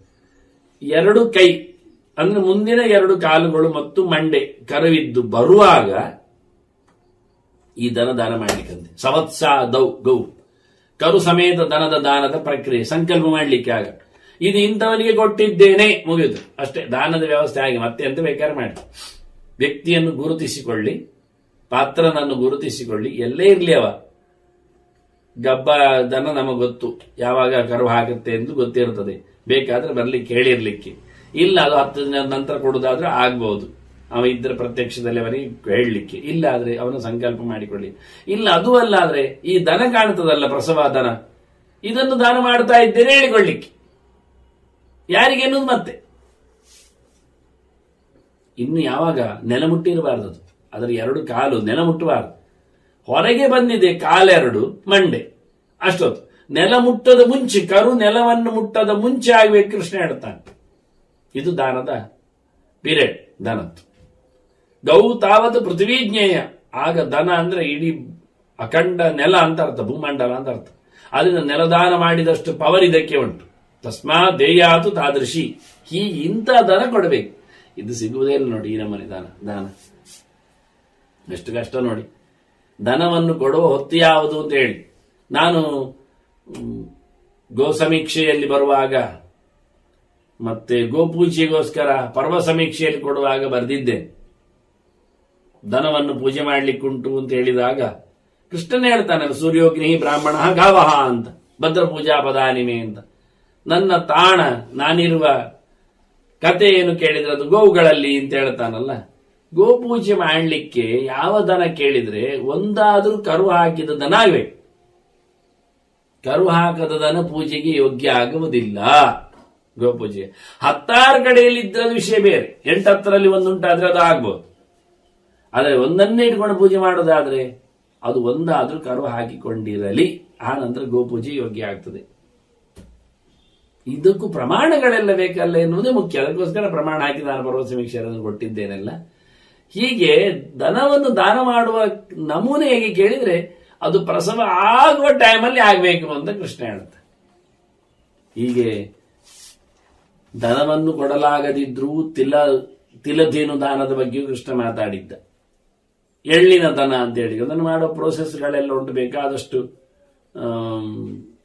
ಎರಡು ಕೈ ಅಂದ್ರೆ ಮುಂದಿನ ಎರಡು ಕಾಲುಗಳು ಮತ್ತು ಮಂಡೆ ಕರುವಿದ್ದು ಬರುವಾಗ ಈ ದನ ದಾನ ಮಾಡ್ಲಿಕ್ಕಂತೆ. ಸವತ್ಸ ದೌ ಗೌ ಕರು ಸಮೇತ ದನದ ದಾನದ ಪ್ರಕ್ರಿಯೆ ಸಂಕಲ್ಪ ಮಾಡ್ಲಿಕ್ಕೆ ಆಗ ಇದು ಇಂಥವನಿಗೆ ಕೊಟ್ಟಿದ್ದೇನೆ ಮುಗಿಯುದು ಅಷ್ಟೇ. ದಾನದ ವ್ಯವಸ್ಥೆ ಆಗಿ ಮತ್ತೆ ಎಂತ ಬೇಕಾದ್ರೆ ಮಾಡಿ. ವ್ಯಕ್ತಿಯನ್ನು ಗುರುತಿಸಿಕೊಳ್ಳಿ, ಪಾತ್ರನನ್ನು ಗುರುತಿಸಿಕೊಳ್ಳಿ, ಎಲ್ಲೇ ಇರ್ಲಿ ಅವ ಗಬ್ಬ ದನ ನಮಗೆ ಗೊತ್ತು, ಯಾವಾಗ ಕರು ಹಾಕುತ್ತೆ ಎಂದು ಗೊತ್ತಿರ್ತದೆ. ಬೇಕಾದ್ರೆ ಬರ್ಲಿಕ್ಕೆ ಹೇಳಿರ್ಲಿಕ್ಕೆ, ಇಲ್ಲ ಅದು 10 ದಿನದ ನಂತರ ಕೊಡುವುದಾದ್ರೆ ಆಗ್ಬಹುದು. ಅವ ಇದ್ರ ಪ್ರತ್ಯಕ್ಷದಲ್ಲಿ ಅವನಿಗೆ ಹೇಳಲಿಕ್ಕೆ, ಇಲ್ಲ ಆದ್ರೆ ಅವನ ಸಂಕಲ್ಪ ಮಾಡಿಕೊಳ್ಳಿ. ಇಲ್ಲ ಅದು ಅಲ್ಲ ಆದ್ರೆ ಈ ದನ ಕಾಣ್ತದಲ್ಲ, ಪ್ರಸವ ದನ, ಇದನ್ನು ದಾನ ಮಾಡ್ತಾ ಇದ್ದೇನೆ ಹೇಳಿಕೊಳ್ಳಿಕ್ಕೆ ಯಾರಿಗೆ ಎನ್ನುವುದು. ಮತ್ತೆ ಇನ್ನು ಯಾವಾಗ ನೆಲ ಮುಟ್ಟಿರಬಾರದು, ಅದರ ಎರಡು ಕಾಲು ನೆಲ ಮುಟ್ಟಬಾರದು. ಹೊರಗೆ ಬಂದಿದೆ ಕಾಲೆರಡು, ಮಂಡೆ ಅಷ್ಟೊತ್ತು. ನೆಲ ಮುಟ್ಟದ ಮುಂಚೆ, ಕರು ನೆಲವನ್ನು ಮುಟ್ಟದ ಮುಂಚೆ ಆಗ್ಬೇಕು ಕೃಷ್ಣ ಹೇಳ್ತಾನೆ. ಇದು ದಾನದ ಪೀರಿಯಡ್ ದನದ್ದು. ಗೌ ತಾವತ್ ಪೃಥ್ವಿ ಜ್ಞೇಯ. ಆಗ ದನ ಅಂದ್ರೆ ಇಡೀ ಅಖಂಡ ನೆಲ ಅಂತ ಅರ್ಥ, ಭೂಮಂಡಲ ಅಂತ ಅರ್ಥ. ಅದರಿಂದ ನೆಲದಾನ ಮಾಡಿದಷ್ಟು ಪವರ್ ಇದಕ್ಕೆ ಉಂಟು. ತಸ್ಮಾತ್ ದೇಯಾತು ತಾದೃಶಿ. ಇಂಥ ದನ ಕೊಡಬೇಕು. ಇದು ಸಿಗುವುದೇ ಇಲ್ಲ ನೋಡಿ, ಈ ನಮ್ಮನೆ ದಾನ ಎಷ್ಟು ಕಷ್ಟ ನೋಡಿ. ದನವನ್ನು ಕೊಡುವ ಹೊತ್ತು ಯಾವುದು ಅಂತ ಹೇಳಿ ನಾನು ಗೋ ಸಮೀಕ್ಷೆಯಲ್ಲಿ ಬರುವಾಗ ಮತ್ತೆ ಗೋಪೂಜೆಗೋಸ್ಕರ ಪರ್ವ ಸಮೀಕ್ಷೆಯಲ್ಲಿ ಕೊಡುವಾಗ ಬರೆದಿದ್ದೆ. ದನವನ್ನು ಪೂಜೆ ಮಾಡ್ಲಿಕ್ಕುಂಟು ಅಂತ ಹೇಳಿದಾಗ ಕೃಷ್ಣನೇ ಹೇಳ್ತಾನೆ, ಸೂರ್ಯೋಗ್ನಿ ಬ್ರಾಹ್ಮಣ ಗಾವಹ ಅಂತ, ಭದ್ರ ಪೂಜಾ ಪದಾನಿಮೆ ಅಂತ. ನನ್ನ ತಾಣ ನಾನಿರುವ ಕತೆ ಏನು ಕೇಳಿದ್ರೆ ಅದು ಗೋವುಗಳಲ್ಲಿ ಅಂತ ಹೇಳ್ತಾನಲ್ಲ. ಗೋಪೂಜೆ ಮಾಡಲಿಕ್ಕೆ ಯಾವ ದನ ಕೇಳಿದ್ರೆ ಒಂದಾದ್ರೂ ಕರು ಹಾಕಿದ ದನ ಆಗ್ಬೇಕು. ಕರು ಹಾಕದ ದನ ಪೂಜೆಗೆ ಯೋಗ್ಯ ಆಗುವುದಿಲ್ಲ. ಗೋಪೂಜೆ 10 ಕಡೆಯಲ್ಲಿ ಇದ್ರೆ ವಿಷಯ ಬೇರೆ, 8-10ರಲ್ಲಿ ಒಂದುಂಟಾದ್ರೆ ಅದು ಆಗ್ಬೋದು. ಆದರೆ ಒಂದನ್ನೇ ಇಟ್ಕೊಂಡು ಪೂಜೆ ಮಾಡೋದಾದ್ರೆ ಅದು ಒಂದಾದ್ರೂ ಕರು ಹಾಕಿಕೊಂಡಿರಲಿ, ಆ ನಂತರ ಗೋಪೂಜೆ ಯೋಗ್ಯ ಆಗ್ತದೆ. ಇದಕ್ಕೂ ಪ್ರಮಾಣಗಳೆಲ್ಲ ಬೇಕಲ್ಲ ಎನ್ನುವುದೇ ಮುಖ್ಯ. ಅದಕ್ಕೋಸ್ಕರ ಪ್ರಮಾಣ ಹಾಕಿ ನಾನು ಪರ್ವ ಸಮೀಕ್ಷೆಯನ್ನು ಕೊಟ್ಟಿದ್ದೇನೆಲ್ಲ. ಹೀಗೆ ದನವನ್ನು ದಾನ ಮಾಡುವ ನಮೂನೆ ಹೇಗೆ ಕೇಳಿದ್ರೆ ಅದು ಪ್ರಸವ ಆಗುವ ಟೈಮಲ್ಲಿ ಆಗಬೇಕು ಅಂತ ಕೃಷ್ಣ ಹೇಳುತ್ತೆ. ಹೀಗೆ ದನವನ್ನು ಕೊಡಲಾಗದಿದ್ರೂ ತಿಲಧೇನು ದಾನದ ಬಗ್ಗೆಯೂ ಕೃಷ್ಣ ಮಾತಾಡಿದ್ದ. ಎಳ್ಳಿನ ದನ ಅಂತ ಹೇಳಿ ಅದನ್ನು ಮಾಡೋ ಪ್ರೋಸೆಸ್ಗಳೆಲ್ಲ ಉಂಟು. ಬೇಕಾದಷ್ಟು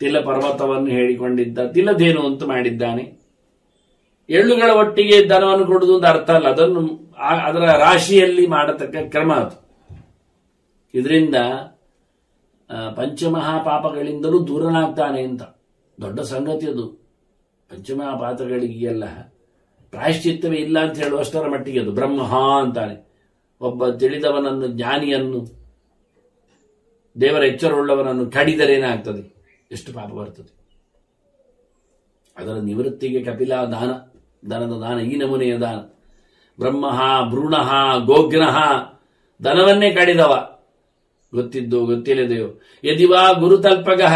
ತಿಲ ಪರ್ವತವನ್ನು ಹೇಳಿಕೊಂಡಿದ್ದ, ತಿಲಧೇನು ಅಂತ ಮಾಡಿದ್ದಾನೆ. ಎಳ್ಳುಗಳ ಒಟ್ಟಿಗೆ ದನವನ್ನು ಕೊಡುವುದು ಅಂತ ಅರ್ಥ ಅಲ್ಲ, ಅದನ್ನು ಅದರ ರಾಶಿಯಲ್ಲಿ ಮಾಡತಕ್ಕ ಕ್ರಮ ಅದು. ಇದರಿಂದ ಪಂಚಮಹಾಪಾಪಗಳಿಂದಲೂ ದೂರನಾಗ್ತಾನೆ ಅಂತ ದೊಡ್ಡ ಸಂಗತಿ ಅದು. ಪಂಚಮಹಾಪಾತಗಳಿಗೆಲ್ಲ ಪ್ರಾಯಶ್ಚಿತ್ತವೇ ಇಲ್ಲ ಅಂತ ಹೇಳುವಷ್ಟರ ಮಟ್ಟಿಗೆ ಅದು ಬ್ರಹ್ಮ ಅಂತಾನೆ. ಒಬ್ಬ ತಿಳಿದವನನ್ನು, ಜ್ಞಾನಿಯನ್ನು, ದೇವರ ಎಚ್ಚರವುಳ್ಳವನನ್ನು ಕಡಿದರೇನಾಗ್ತದೆ, ಎಷ್ಟು ಪಾಪ ಬರ್ತದೆ. ಅದರ ನಿವೃತ್ತಿಗೆ ಕಪಿಲ ದಾನ, ದನದ ದಾನ ಈ ನಮೂನೆಯ ದಾನ. ಬ್ರಹ್ಮಃ ಭ್ರೂಣಃ ಗೋಗ್ನಃ, ದನವನ್ನೇ ಕಡಿದವ, ಗೊತ್ತಿದ್ದು ಗೊತ್ತಿಲ್ಲದೆಯೋ. ಯದಿವಾ ಗುರುತಲ್ಪಗಃ,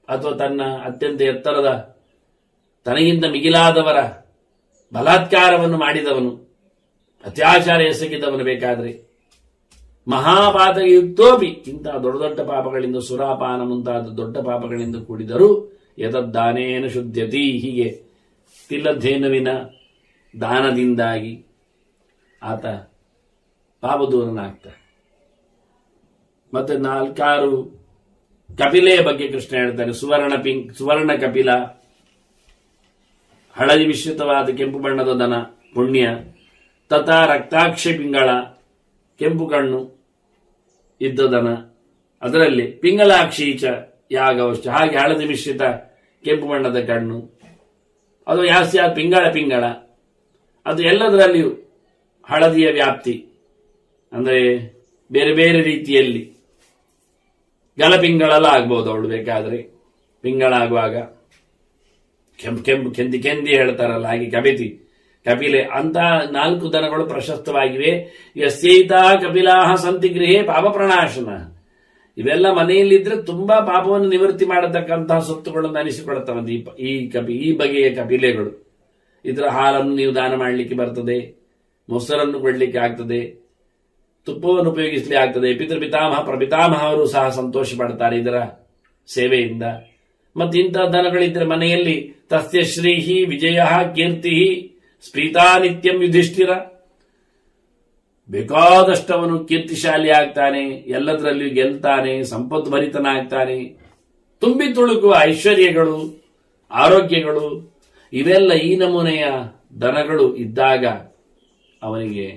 ಅಥವಾ ತನ್ನ ಅತ್ಯಂತ ಎತ್ತರದ ತನಗಿಂತ ಮಿಗಿಲಾದವರ ಬಲಾತ್ಕಾರವನ್ನು ಮಾಡಿದವನು, ಅತ್ಯಾಚಾರ ಎಸಗಿದವನು. ಬೇಕಾದ್ರೆ ಮಹಾಪಾತಯುಕ್ತೋಪಿ, ಇಂತಹ ದೊಡ್ಡ ದೊಡ್ಡ ಪಾಪಗಳಿಂದ, ಸುರಾಪಾನ ಮುಂತಾದ ದೊಡ್ಡ ಪಾಪಗಳಿಂದ ಕೂಡಿದರೂ ಯತದ್ದಾನೇನ ಶುದ್ಧತಿ. ಹೀಗೆ ತಿಲಧೇನುವಿನ ದಾನದಿಂದಾಗಿ ಆತ ಪಾಪದೂರನಾಗ್ತಾನೆ. ಮತ್ತೆ 4 ಕಪಿಲೆಯ ಬಗ್ಗೆ ಕೃಷ್ಣ ಹೇಳ್ತಾನೆ. ಸುವರ್ಣ ಕಪಿಲ, ಹಳದಿ ಮಿಶ್ರಿತವಾದ ಕೆಂಪು ಬಣ್ಣದ ದನ ಪುಣ್ಯ. ತಥಾ ರಕ್ತಾಕ್ಷಿ ಪಿಂಗಳ, ಕೆಂಪು ಕಣ್ಣು ಇದ್ದ ದನ, ಅದರಲ್ಲಿ ಪಿಂಗಳಾಕ್ಷೀಚ ಯಾಗವಶ್ಚ, ಹಾಗೆ ಹಳದಿ ಮಿಶ್ರಿತ ಕೆಂಪು ಬಣ್ಣದ ಕಣ್ಣು, ಅದು ಯಾಸ್ಯ ಪಿಂಗಳ, ಅದು ಎಲ್ಲದರಲ್ಲಿಯೂ ಹಳದಿಯ ವ್ಯಾಪ್ತಿ, ಅಂದರೆ ಬೇರೆ ಬೇರೆ ರೀತಿಯಲ್ಲಿ ಗಲಪಿಂಗಳೆಲ್ಲ ಆಗ್ಬಹುದು. ಅವಳು ಬೇಕಾದ್ರೆ ಪಿಂಗಳಾಗುವಾಗ ಕೆಂಪು ಕೆಂದಿ ಹೇಳ್ತಾರಲ್ಲ, ಹಾಗೆ ಕಪಿಲೆ ಅಂತ 4 ದನಗಳು ಪ್ರಶಸ್ತವಾಗಿವೆ. ಯಸ್ಯೈತಾ ಕಪಿಲಾಹ ಸಂತಿ ಗೃಹೇ ಪಾಪ ಪ್ರಣಾಶನ. ಇವೆಲ್ಲ ಮನೆಯಲ್ಲಿದ್ರೆ ತುಂಬಾ ಪಾಪವನ್ನು ನಿವೃತ್ತಿ ಮಾಡತಕ್ಕಂತಹ ಸೊತ್ತುಗಳನ್ನು ಅನಿಸಿಕೊಳ್ಳುತ್ತವೆ ಈ ಬಗೆಯ ಕಪಿಲೆಗಳು. ಇದರ ಹಾಲನ್ನು ನೀವು ದಾನ ಮಾಡಲಿಕ್ಕೆ ಬರ್ತದೆ, ಮೊಸರನ್ನು ಕೊಡ್ಲಿಕ್ಕೆ ಆಗ್ತದೆ, ತುಪ್ಪವನ್ನು ಉಪಯೋಗಿಸಲಿಕ್ಕೆ ಆಗ್ತದೆ. ಪಿತೃಪಿತಾಮಹ ಪ್ರಪಿತಾಮಹ ಅವರು ಸಹ ಸಂತೋಷ ಪಡ್ತಾರೆ ಇದರ ಸೇವೆಯಿಂದ. ಮತ್ತೆ ಇಂತಹ ದನಗಳಿದ್ರೆ ಮನೆಯಲ್ಲಿ ತಸ್ಯ ಶ್ರೀಹಿ ವಿಜಯ ಕೀರ್ತಿ ಸ್ಫೀತಾ ನಿತ್ಯಂ ಯುಧಿಷ್ಠಿರ, ಬೇಕಾದಷ್ಟವನು ಕೀರ್ತಿಶಾಲಿ ಆಗ್ತಾನೆ, ಎಲ್ಲದರಲ್ಲಿಯೂ ಗೆಲ್ತಾನೆ, ಸಂಪತ್ತು ಭರಿತನಾಗ್ತಾನೆ, ತುಂಬಿ ತುಳುಕುವ ಐಶ್ವರ್ಯಗಳು, ಆರೋಗ್ಯಗಳು, ಇವೆಲ್ಲ ಈ ನಮೂನೆಯ ದನಗಳು ಇದ್ದಾಗ ಅವನಿಗೆ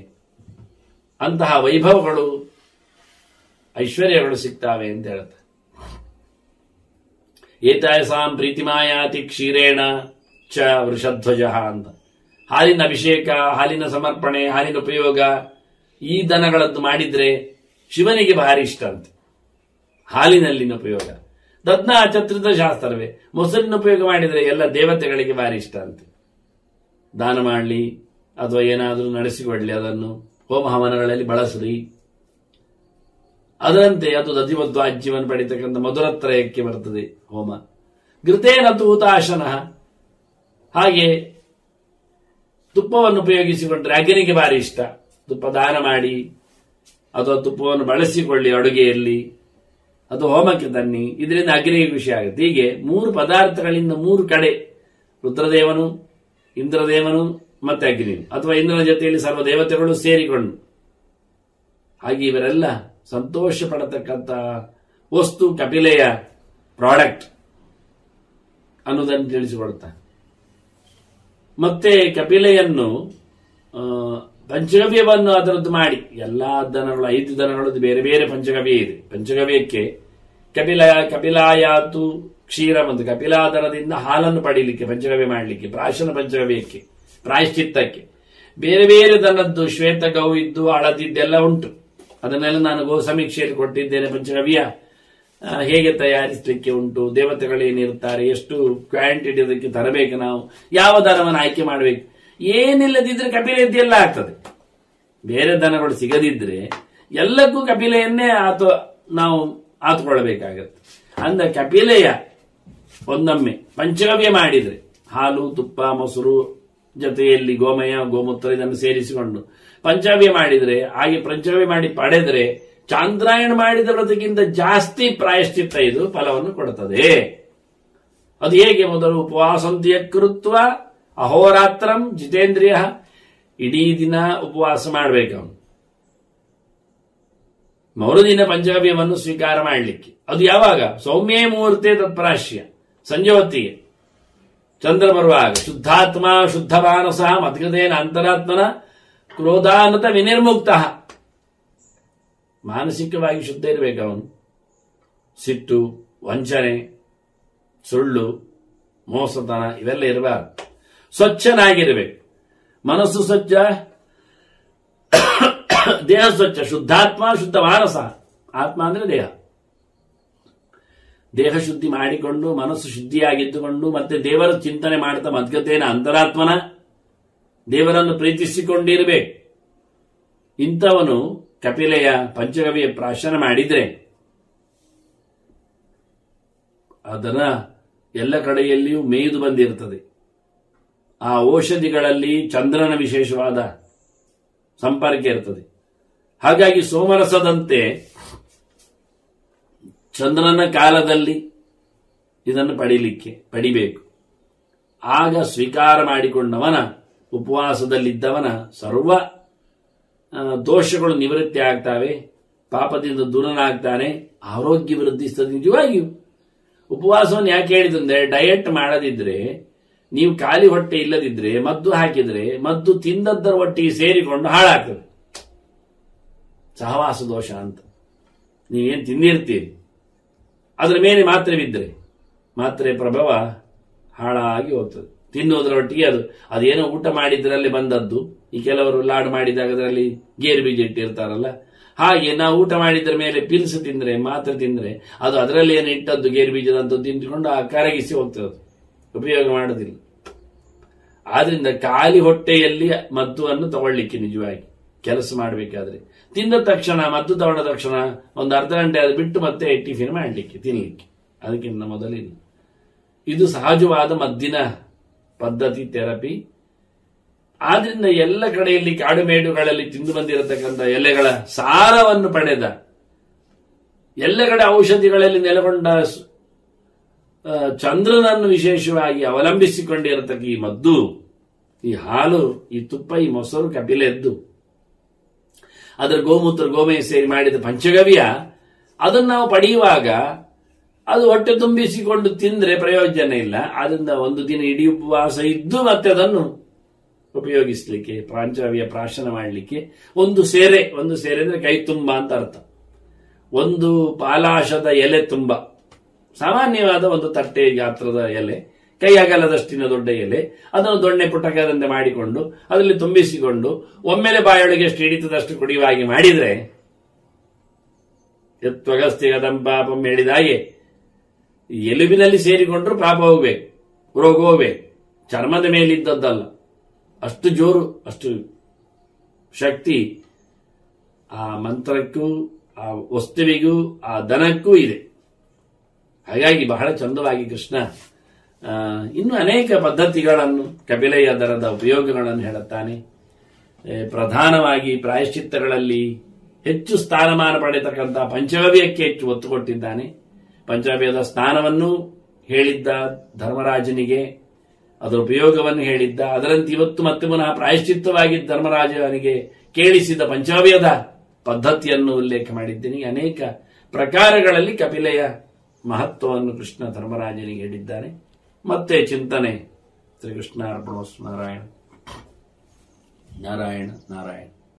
ಅಂತಹ ವೈಭವಗಳು, ಐಶ್ವರ್ಯಗಳು ಸಿಗ್ತಾವೆ ಅಂತ ಹೇಳುತ್ತೆ. ಏತಾಯಸಾಂ ಪ್ರೀತಿಮಾಯಾತಿ ಕ್ಷೀರೇಣ ಚ ವೃಷಧ್ವಜ ಅಂತ. ಹಾಲಿನ ಅಭಿಷೇಕ, ಹಾಲಿನ ಸಮರ್ಪಣೆ, ಹಾಲಿನ ಉಪಯೋಗ ಈ ದನಗಳದ್ದು ಮಾಡಿದ್ರೆ ಶಿವನಿಗೆ ಭಾರಿ ಇಷ್ಟ ಅಂತೆ. ಹಾಲಿನಲ್ಲಿನ ಉಪಯೋಗ ದದ್ನ ಚತ್ರಿತ ಶಾಸ್ತ್ರವೇ. ಮೊಸರಿನ ಉಪಯೋಗ ಮಾಡಿದರೆ ಎಲ್ಲ ದೇವತೆಗಳಿಗೆ ಭಾರಿ ಇಷ್ಟ ಅಂತೆ. ದಾನ ಮಾಡಲಿ ಅಥವಾ ಏನಾದರೂ ನಡೆಸಿಕೊಳ್ಳಿ, ಅದನ್ನು ಹೋಮ ಹವನಗಳಲ್ಲಿ ಬಳಸ್ರಿ. ಅದರಂತೆ ಅದು ದಧಿಮಧ್ವಾಜ್ಯವನ್ನು ಪಡಿತಕ್ಕಂಥ ಮಧುರತ್ರಯಕ್ಕೆ ಬರ್ತದೆ ಹೋಮ. ಘೃತೇನ ತೂತಾಶನ, ಹಾಗೆ ತುಪ್ಪವನ್ನು ಉಪಯೋಗಿಸಿಕೊಂಡ್ರೆ ಅಗ್ನಿಗೆ ಭಾರಿ ಇಷ್ಟ. ತುಪ್ಪ ದಾನ ಮಾಡಿ ಅಥವಾ ತುಪ್ಪವನ್ನು ಬಳಸಿಕೊಳ್ಳಿ ಅಡುಗೆಯಲ್ಲಿ, ಅದು ಹೋಮಕ್ಕೆ ತನ್ನಿ, ಇದರಿಂದ ಅಗ್ನಿಗೆ ಖುಷಿ ಆಗುತ್ತೆ. ಹೀಗೆ 3 ಪದಾರ್ಥಗಳಿಂದ 3 ಕಡೆ ರುದ್ರದೇವನು, ಇಂದ್ರದೇವನು ಮತ್ತೆ ಅಗ್ನಿ, ಅಥವಾ ಇಂದ್ರನ ಜೊತೆಯಲ್ಲಿ ಸರ್ವ ದೇವತೆಗಳು ಸೇರಿಕೊಂಡು, ಹಾಗೆ ಇವರೆಲ್ಲ ಸಂತೋಷ ಪಡತಕ್ಕಂಥ ವಸ್ತು ಕಪಿಲೆಯ ಪ್ರಾಡಕ್ಟ್ ಅನ್ನೋದನ್ನು ತಿಳಿಸಿಕೊಡುತ್ತಾರೆ. ಮತ್ತೆ ಕಪಿಲೆಯನ್ನು ಪಂಚಗವ್ಯವನ್ನು ಅದರದ್ದು ಮಾಡಿ, ಎಲ್ಲಾ ದನಗಳು 5 ದನಗಳದ್ದು ಬೇರೆ ಬೇರೆ ಪಂಚಗವ್ಯ ಇದೆ. ಪಂಚಗವ್ಯಕ್ಕೆ ಕಪಿಲಾಯಾತು ಕ್ಷೀರ ಮತ್ತು ಕಪಿಲಾದನದಿಂದ ಹಾಲನ್ನು ಪಡೀಲಿಕ್ಕೆ, ಪಂಚಗವ್ಯ ಮಾಡಲಿಕ್ಕೆ, ಪ್ರಾಶನ ಪಂಚಗವ್ಯಕ್ಕೆ, ಪ್ರಾಯಶ್ಚಿತ್ತಕ್ಕೆ ಬೇರೆ ಬೇರೆ ದನದ್ದು ಶ್ವೇತ ಗೌ ಇದ್ದು ಹಳದಿದ್ದೆಲ್ಲ ಉಂಟು. ಅದನ್ನೆಲ್ಲ ನಾನು ಗೋ ಸಮೀಕ್ಷೆಯಲ್ಲಿ ಕೊಟ್ಟಿದ್ದೇನೆ. ಪಂಚಗವ್ಯ ಹೇಗೆ ತಯಾರಿಸಲಿಕ್ಕೆ ಉಂಟು, ದೇವತೆಗಳೇನಿರ್ತಾರೆ, ಎಷ್ಟು ಕ್ವಾಂಟಿಟಿ ಅದಕ್ಕೆ ತರಬೇಕು, ನಾವು ಯಾವ ದನವನ್ನು ಆಯ್ಕೆ ಮಾಡಬೇಕು, ಏನಿಲ್ಲದಿದ್ರೆ ಕಪಿಲೆಯದ್ದೆಲ್ಲ ಆಗ್ತದೆ. ಬೇರೆ ದನಗಳು ಸಿಗದಿದ್ರೆ ಎಲ್ಲಕ್ಕೂ ಕಪಿಲೆಯನ್ನೇ ನಾವು ಆತುಕೊಳ್ಳಬೇಕಾಗತ್ತೆ. ಅಂದ್ರೆ ಕಪಿಲೆಯ ಒಂದೊಮ್ಮೆ ಪಂಚಗವ್ಯ ಮಾಡಿದ್ರೆ, ಹಾಲು, ತುಪ್ಪ, ಮೊಸರು ಜೊತೆಯಲ್ಲಿ ಗೋಮಯ, ಗೋಮೂತ್ರ ಇದನ್ನು ಸೇರಿಸಿಕೊಂಡು ಪಂಚಗವ್ಯ ಮಾಡಿದ್ರೆ, ಹಾಗೆ ಪಂಚಗವ್ಯ ಮಾಡಿ ಪಡೆದ್ರೆ ಚಾಂದ್ರಾಯಣ ಮಾಡಿದ ವ್ರತಕ್ಕಿಂತ ಜಾಸ್ತಿ ಪ್ರಾಯಶ್ಚಿತ್ತ ಇದು ಫಲವನ್ನು ಕೊಡುತ್ತದೆ. ಅದು ಹೇಗೆ? ಮೊದಲು ಉಪವಾಸಂತ್ಯ ಕೃತ್ವ ಅಹೋರಾತ್ರಂ ಜಿತೇಂದ್ರಿಯ, ಇಡೀ ದಿನ ಉಪವಾಸ ಮಾಡಬೇಕು ಅವನು, ಮರುದಿನ ಪಂಚಗವ್ಯವನ್ನು ಸ್ವೀಕಾರ ಮಾಡಲಿಕ್ಕೆ. ಅದು ಯಾವಾಗ? ಸೌಮ್ಯೇ ಮುಹೂರ್ತೆ ತತ್ಪ್ರಾಶ್ಯ, ಸಂಜೆ ಹೊತ್ತಿಗೆ ಚಂದ್ರ ಬರುವಾಗ. ಶುದ್ಧಾತ್ಮ ಶುದ್ಧ ಮಾನಸ ಮದ್ಗದೇನ ಅಂತರಾತ್ಮನ ಕ್ರೋಧಾನತ ವಿನಿರ್ಮುಕ್ತ, ಮಾನಸಿಕವಾಗಿ ಶುದ್ಧ ಇರಬೇಕು ಅವನು. ಸಿಟ್ಟು, ವಂಚನೆ, ಸುಳ್ಳು, ಮೋಸತನ ಇವೆಲ್ಲ ಇರಬಾರದು. ಸ್ವಚ್ಛನಾಗಿರಬೇಕು. ಮನಸ್ಸು ಸ್ವಚ್ಛ, ದೇಹ ಸ್ವಚ್ಛ. ಶುದ್ಧಾತ್ಮ ಶುದ್ಧ ಮಾನಸ, ಆತ್ಮ ಅಂದ್ರೆ ದೇಹ. ದೇಹ ಶುದ್ಧಿ ಮಾಡಿಕೊಂಡು ಮನಸ್ಸು ಶುದ್ಧಿಯಾಗಿದ್ದುಕೊಂಡು ಮತ್ತೆ ದೇವರ ಚಿಂತನೆ ಮಾಡ್ತಾ ಮದ್ಗತೇನ ಅಂತರಾತ್ಮನ, ದೇವರನ್ನು ಪ್ರೀತಿಸಿಕೊಂಡಿರಬೇಕು. ಇಂಥವನು ಕಪಿಲೆಯ ಪಂಚಗವ್ಯ ಪ್ರಾಶನ ಮಾಡಿದ್ರೆ ಅದನ್ನ ಎಲ್ಲ ಕಡೆಯಲ್ಲಿಯೂ ಮೇಯ್ದು ಬಂದಿರುತ್ತದೆ. ಆ ಔಷಧಿಗಳಲ್ಲಿ ಚಂದ್ರನ ವಿಶೇಷವಾದ ಸಂಪರ್ಕ ಇರ್ತದೆ. ಹಾಗಾಗಿ ಸೋಮರಸದಂತೆ ಚಂದ್ರನ ಕಾಲದಲ್ಲಿ ಇದನ್ನು ಪಡಿಬೇಕು. ಆಗ ಸ್ವೀಕಾರ ಮಾಡಿಕೊಂಡವನ, ಉಪವಾಸದಲ್ಲಿದ್ದವನ ಸರ್ವ ದೋಷಗಳು ನಿವೃತ್ತಿ ಆಗ್ತವೆ, ಪಾಪದಿಂದ ದೂರನಾಗ್ತಾನೆ, ಆರೋಗ್ಯ ವೃದ್ಧಿಸ್ತದೆ. ನಿಜವಾಗಿಯೂ ಉಪವಾಸವನ್ನು ಯಾಕೆ ಹೇಳಿದ್ರೆ, ಡಯಟ್ ಮಾಡದಿದ್ರೆ, ನೀವು ಖಾಲಿ ಹೊಟ್ಟೆ ಇಲ್ಲದಿದ್ರೆ, ಮದ್ದು ಹಾಕಿದ್ರೆ ಮದ್ದು ತಿಂದದ್ದರ ಒಟ್ಟಿಗೆ ಸೇರಿಕೊಂಡು ಹಾಳಾಗ್ತದೆ. ಸಹವಾಸ ದೋಷ ಅಂತ. ನೀವೇನು ತಿಂದಿರ್ತೀರಿ ಅದರ ಮೇಲೆ ಮಾತ್ರೆ ಬಿದ್ದರೆ ಮಾತ್ರೆ ಪ್ರಭಾವ ಹಾಳಾಗಿ ಹೋಗ್ತದೆ. ತಿನ್ನುವುದರ ಒಟ್ಟಿಗೆ ಅದೇನೋ ಊಟ ಮಾಡಿದ್ರಲ್ಲಿ ಬಂದದ್ದು. ಈ ಕೆಲವರು ಲಾಡು ಮಾಡಿದಾಗ ಅದರಲ್ಲಿ ಗೇರು ಬೀಜ ಇಟ್ಟಿರ್ತಾರಲ್ಲ, ಹಾಗೆ ನಾವು ಊಟ ಮಾಡಿದ್ರ ಮೇಲೆ ಪಿಲ್ಸ್ ತಿಂದ್ರೆ, ಮಾತ್ರೆ ತಿಂದ್ರೆ ಅದು ಅದರಲ್ಲಿ ಏನು ಇಟ್ಟದ್ದು ಗೇರು ಬೀಜದಂತ ತಿಂದುಕೊಂಡು ಕರಗಿಸಿ ಹೋಗ್ತದೆ, ಉಪಯೋಗ ಮಾಡೋದಿಲ್ಲ. ಆದ್ರಿಂದ ಖಾಲಿ ಹೊಟ್ಟೆಯಲ್ಲಿ ಮದ್ದುವನ್ನು ತಗೊಳ್ಳಿಕ್ಕೆ ನಿಜವಾಗಿ ಕೆಲಸ ಮಾಡಬೇಕಾದ್ರೆ ತಿಂದ ತಕ್ಷಣ, ಮದ್ದು ತಗೊಂಡ ತಕ್ಷಣ ಒಂದು ಅರ್ಧ ಗಂಟೆ ಅದು ಬಿಟ್ಟು ಮತ್ತೆ ಟಿಫಿನ್ ಮಾಡಲಿಕ್ಕೆ, ತಿನ್ಲಿಕ್ಕೆ, ಅದಕ್ಕಿಂತ ಮೊದಲಿಲ್ಲ. ಇದು ಸಹಜವಾದ ಮದ್ದಿನ ಪದ್ಧತಿ, ಥೆರಪಿ. ಆದ್ರಿಂದ ಎಲ್ಲ ಕಡೆಯಲ್ಲಿ ಕಾಡುಮೇಡುಗಳಲ್ಲಿ ತಿಂದು ಬಂದಿರತಕ್ಕಂಥ ಎಲೆಗಳ ಸಾರವನ್ನು ಪಡೆದ, ಎಲ್ಲ ಕಡೆ ಔಷಧಿಗಳಲ್ಲಿ ನೆಲೆಗೊಂಡ ಚಂದ್ರನನ್ನು ವಿಶೇಷವಾಗಿ ಅವಲಂಬಿಸಿಕೊಂಡಿರತಕ್ಕ ಈ ಮದ್ದು, ಈ ಹಾಲು, ಈ ತುಪ್ಪ, ಈ ಮೊಸರು, ಕಪಿಲೆದ್ದು ಅದರ ಗೋಮೂತ್ರ ಗೋಮಯ ಸೇರಿ ಮಾಡಿದ ಪಂಚಗವ್ಯ, ಅದನ್ನು ನಾವು ಪಡೆಯುವಾಗ ಅದು ಹೊಟ್ಟೆ ತುಂಬಿಸಿಕೊಂಡು ತಿಂದ್ರೆ ಪ್ರಯೋಜನ ಇಲ್ಲ. ಅದರಿಂದ ಒಂದು ದಿನ ಇಡೀ ಉಪವಾಸ ಇದ್ದು ಮತ್ತೆ ಅದನ್ನು ಉಪಯೋಗಿಸ್ಲಿಕ್ಕೆ, ಪಂಚಗವ್ಯ ಪ್ರಾಶನ ಮಾಡಲಿಕ್ಕೆ ಒಂದು ಸೇರೆ ಅಂದ್ರೆ ಕೈ ತುಂಬ ಅಂತ ಅರ್ಥ. ಒಂದು ಪಾಲಾಶದ ಎಲೆ ತುಂಬ, ಸಾಮಾನ್ಯವಾದ ಒಂದು ತಟ್ಟೆ ಗಾತ್ರದ ಎಲೆ, ಕೈ ಅಗಲದಷ್ಟಿನ ದೊಡ್ಡ ಎಲೆ, ಅದನ್ನು ದೊಣ್ಣೆ ಪುಟಕದಂತೆ ಮಾಡಿಕೊಂಡು ಅದರಲ್ಲಿ ತುಂಬಿಸಿಕೊಂಡು ಒಮ್ಮೆಲೆ ಬಾಯೊಳಗೆ ಎಷ್ಟು ಹಿಡಿತದಷ್ಟು ಕುಡಿಯುವಾಗಿ ಮಾಡಿದ್ರೆ, ಯತ್ವಗಸ್ತಿಗದಂ ಪಾಪಂ ಹೇಳಿದ ಹಾಗೆ ಎಲುಬಿನಲ್ಲಿ ಸೇರಿಕೊಂಡ್ರು ಪಾಪ ಹೋಗ್ಬೇಕು, ರೋಗ ಹೋಗ್ಬೇಕು. ಚರ್ಮದ ಮೇಲಿದ್ದದ್ದಲ್ಲ, ಅಷ್ಟು ಜೋರು, ಅಷ್ಟು ಶಕ್ತಿ ಆ ಮಂತ್ರಕ್ಕೂ, ಆ ವಸ್ತುವಿಗೂ, ಆ ದನಕ್ಕೂ ಇದೆ. ಹಾಗಾಗಿ ಬಹಳ ಚಂದವಾಗಿ ಕೃಷ್ಣ ಇನ್ನು ಅನೇಕ ಪದ್ಧತಿಗಳನ್ನು, ಕಪಿಲೆಯ ದರದ ಉಪಯೋಗಗಳನ್ನು ಹೇಳುತ್ತಾನೆ. ಪ್ರಧಾನವಾಗಿ ಪ್ರಾಯಶ್ಚಿತ್ತಗಳಲ್ಲಿ ಹೆಚ್ಚು ಸ್ಥಾನಮಾನ ಪಡೆಯತಕ್ಕಂತಹ ಪಂಚಗವ್ಯಕ್ಕೆ ಹೆಚ್ಚು ಒತ್ತು ಕೊಟ್ಟಿದ್ದಾನೆ. ಪಂಚಗವ್ಯದ ಸ್ನಾನವನ್ನು ಹೇಳಿದ್ದ ಧರ್ಮರಾಜನಿಗೆ, ಅದರ ಉಪಯೋಗವನ್ನು ಹೇಳಿದ್ದ. ಅದರಂತೆ ಇವತ್ತು ಮತ್ತೆ ಪುನಃ ಪ್ರಾಯಶ್ಚಿತ್ತವಾಗಿ ಧರ್ಮರಾಜನಿಗೆ ಕೇಳಿಸಿದ ಪಂಚಗವ್ಯದ ಪದ್ಧತಿಯನ್ನು ಉಲ್ಲೇಖ ಮಾಡಿದ್ದೀನಿ. ಅನೇಕ ಪ್ರಕಾರಗಳಲ್ಲಿ ಕಪಿಲೆಯ ಮಹತ್ವವನ್ನು ಕೃಷ್ಣ ಧರ್ಮರಾಜನಿಗೆ ಹೇಳಿದ್ದಾನೆ. ಮತ್ತೆ ಚಿಂತನೆ. ಶ್ರೀಕೃಷ್ಣ ಅರ್ಪಣೋಸ್ತು. ನಾರಾಯಣ ನಾರಾಯಣ ನಾರಾಯಣ.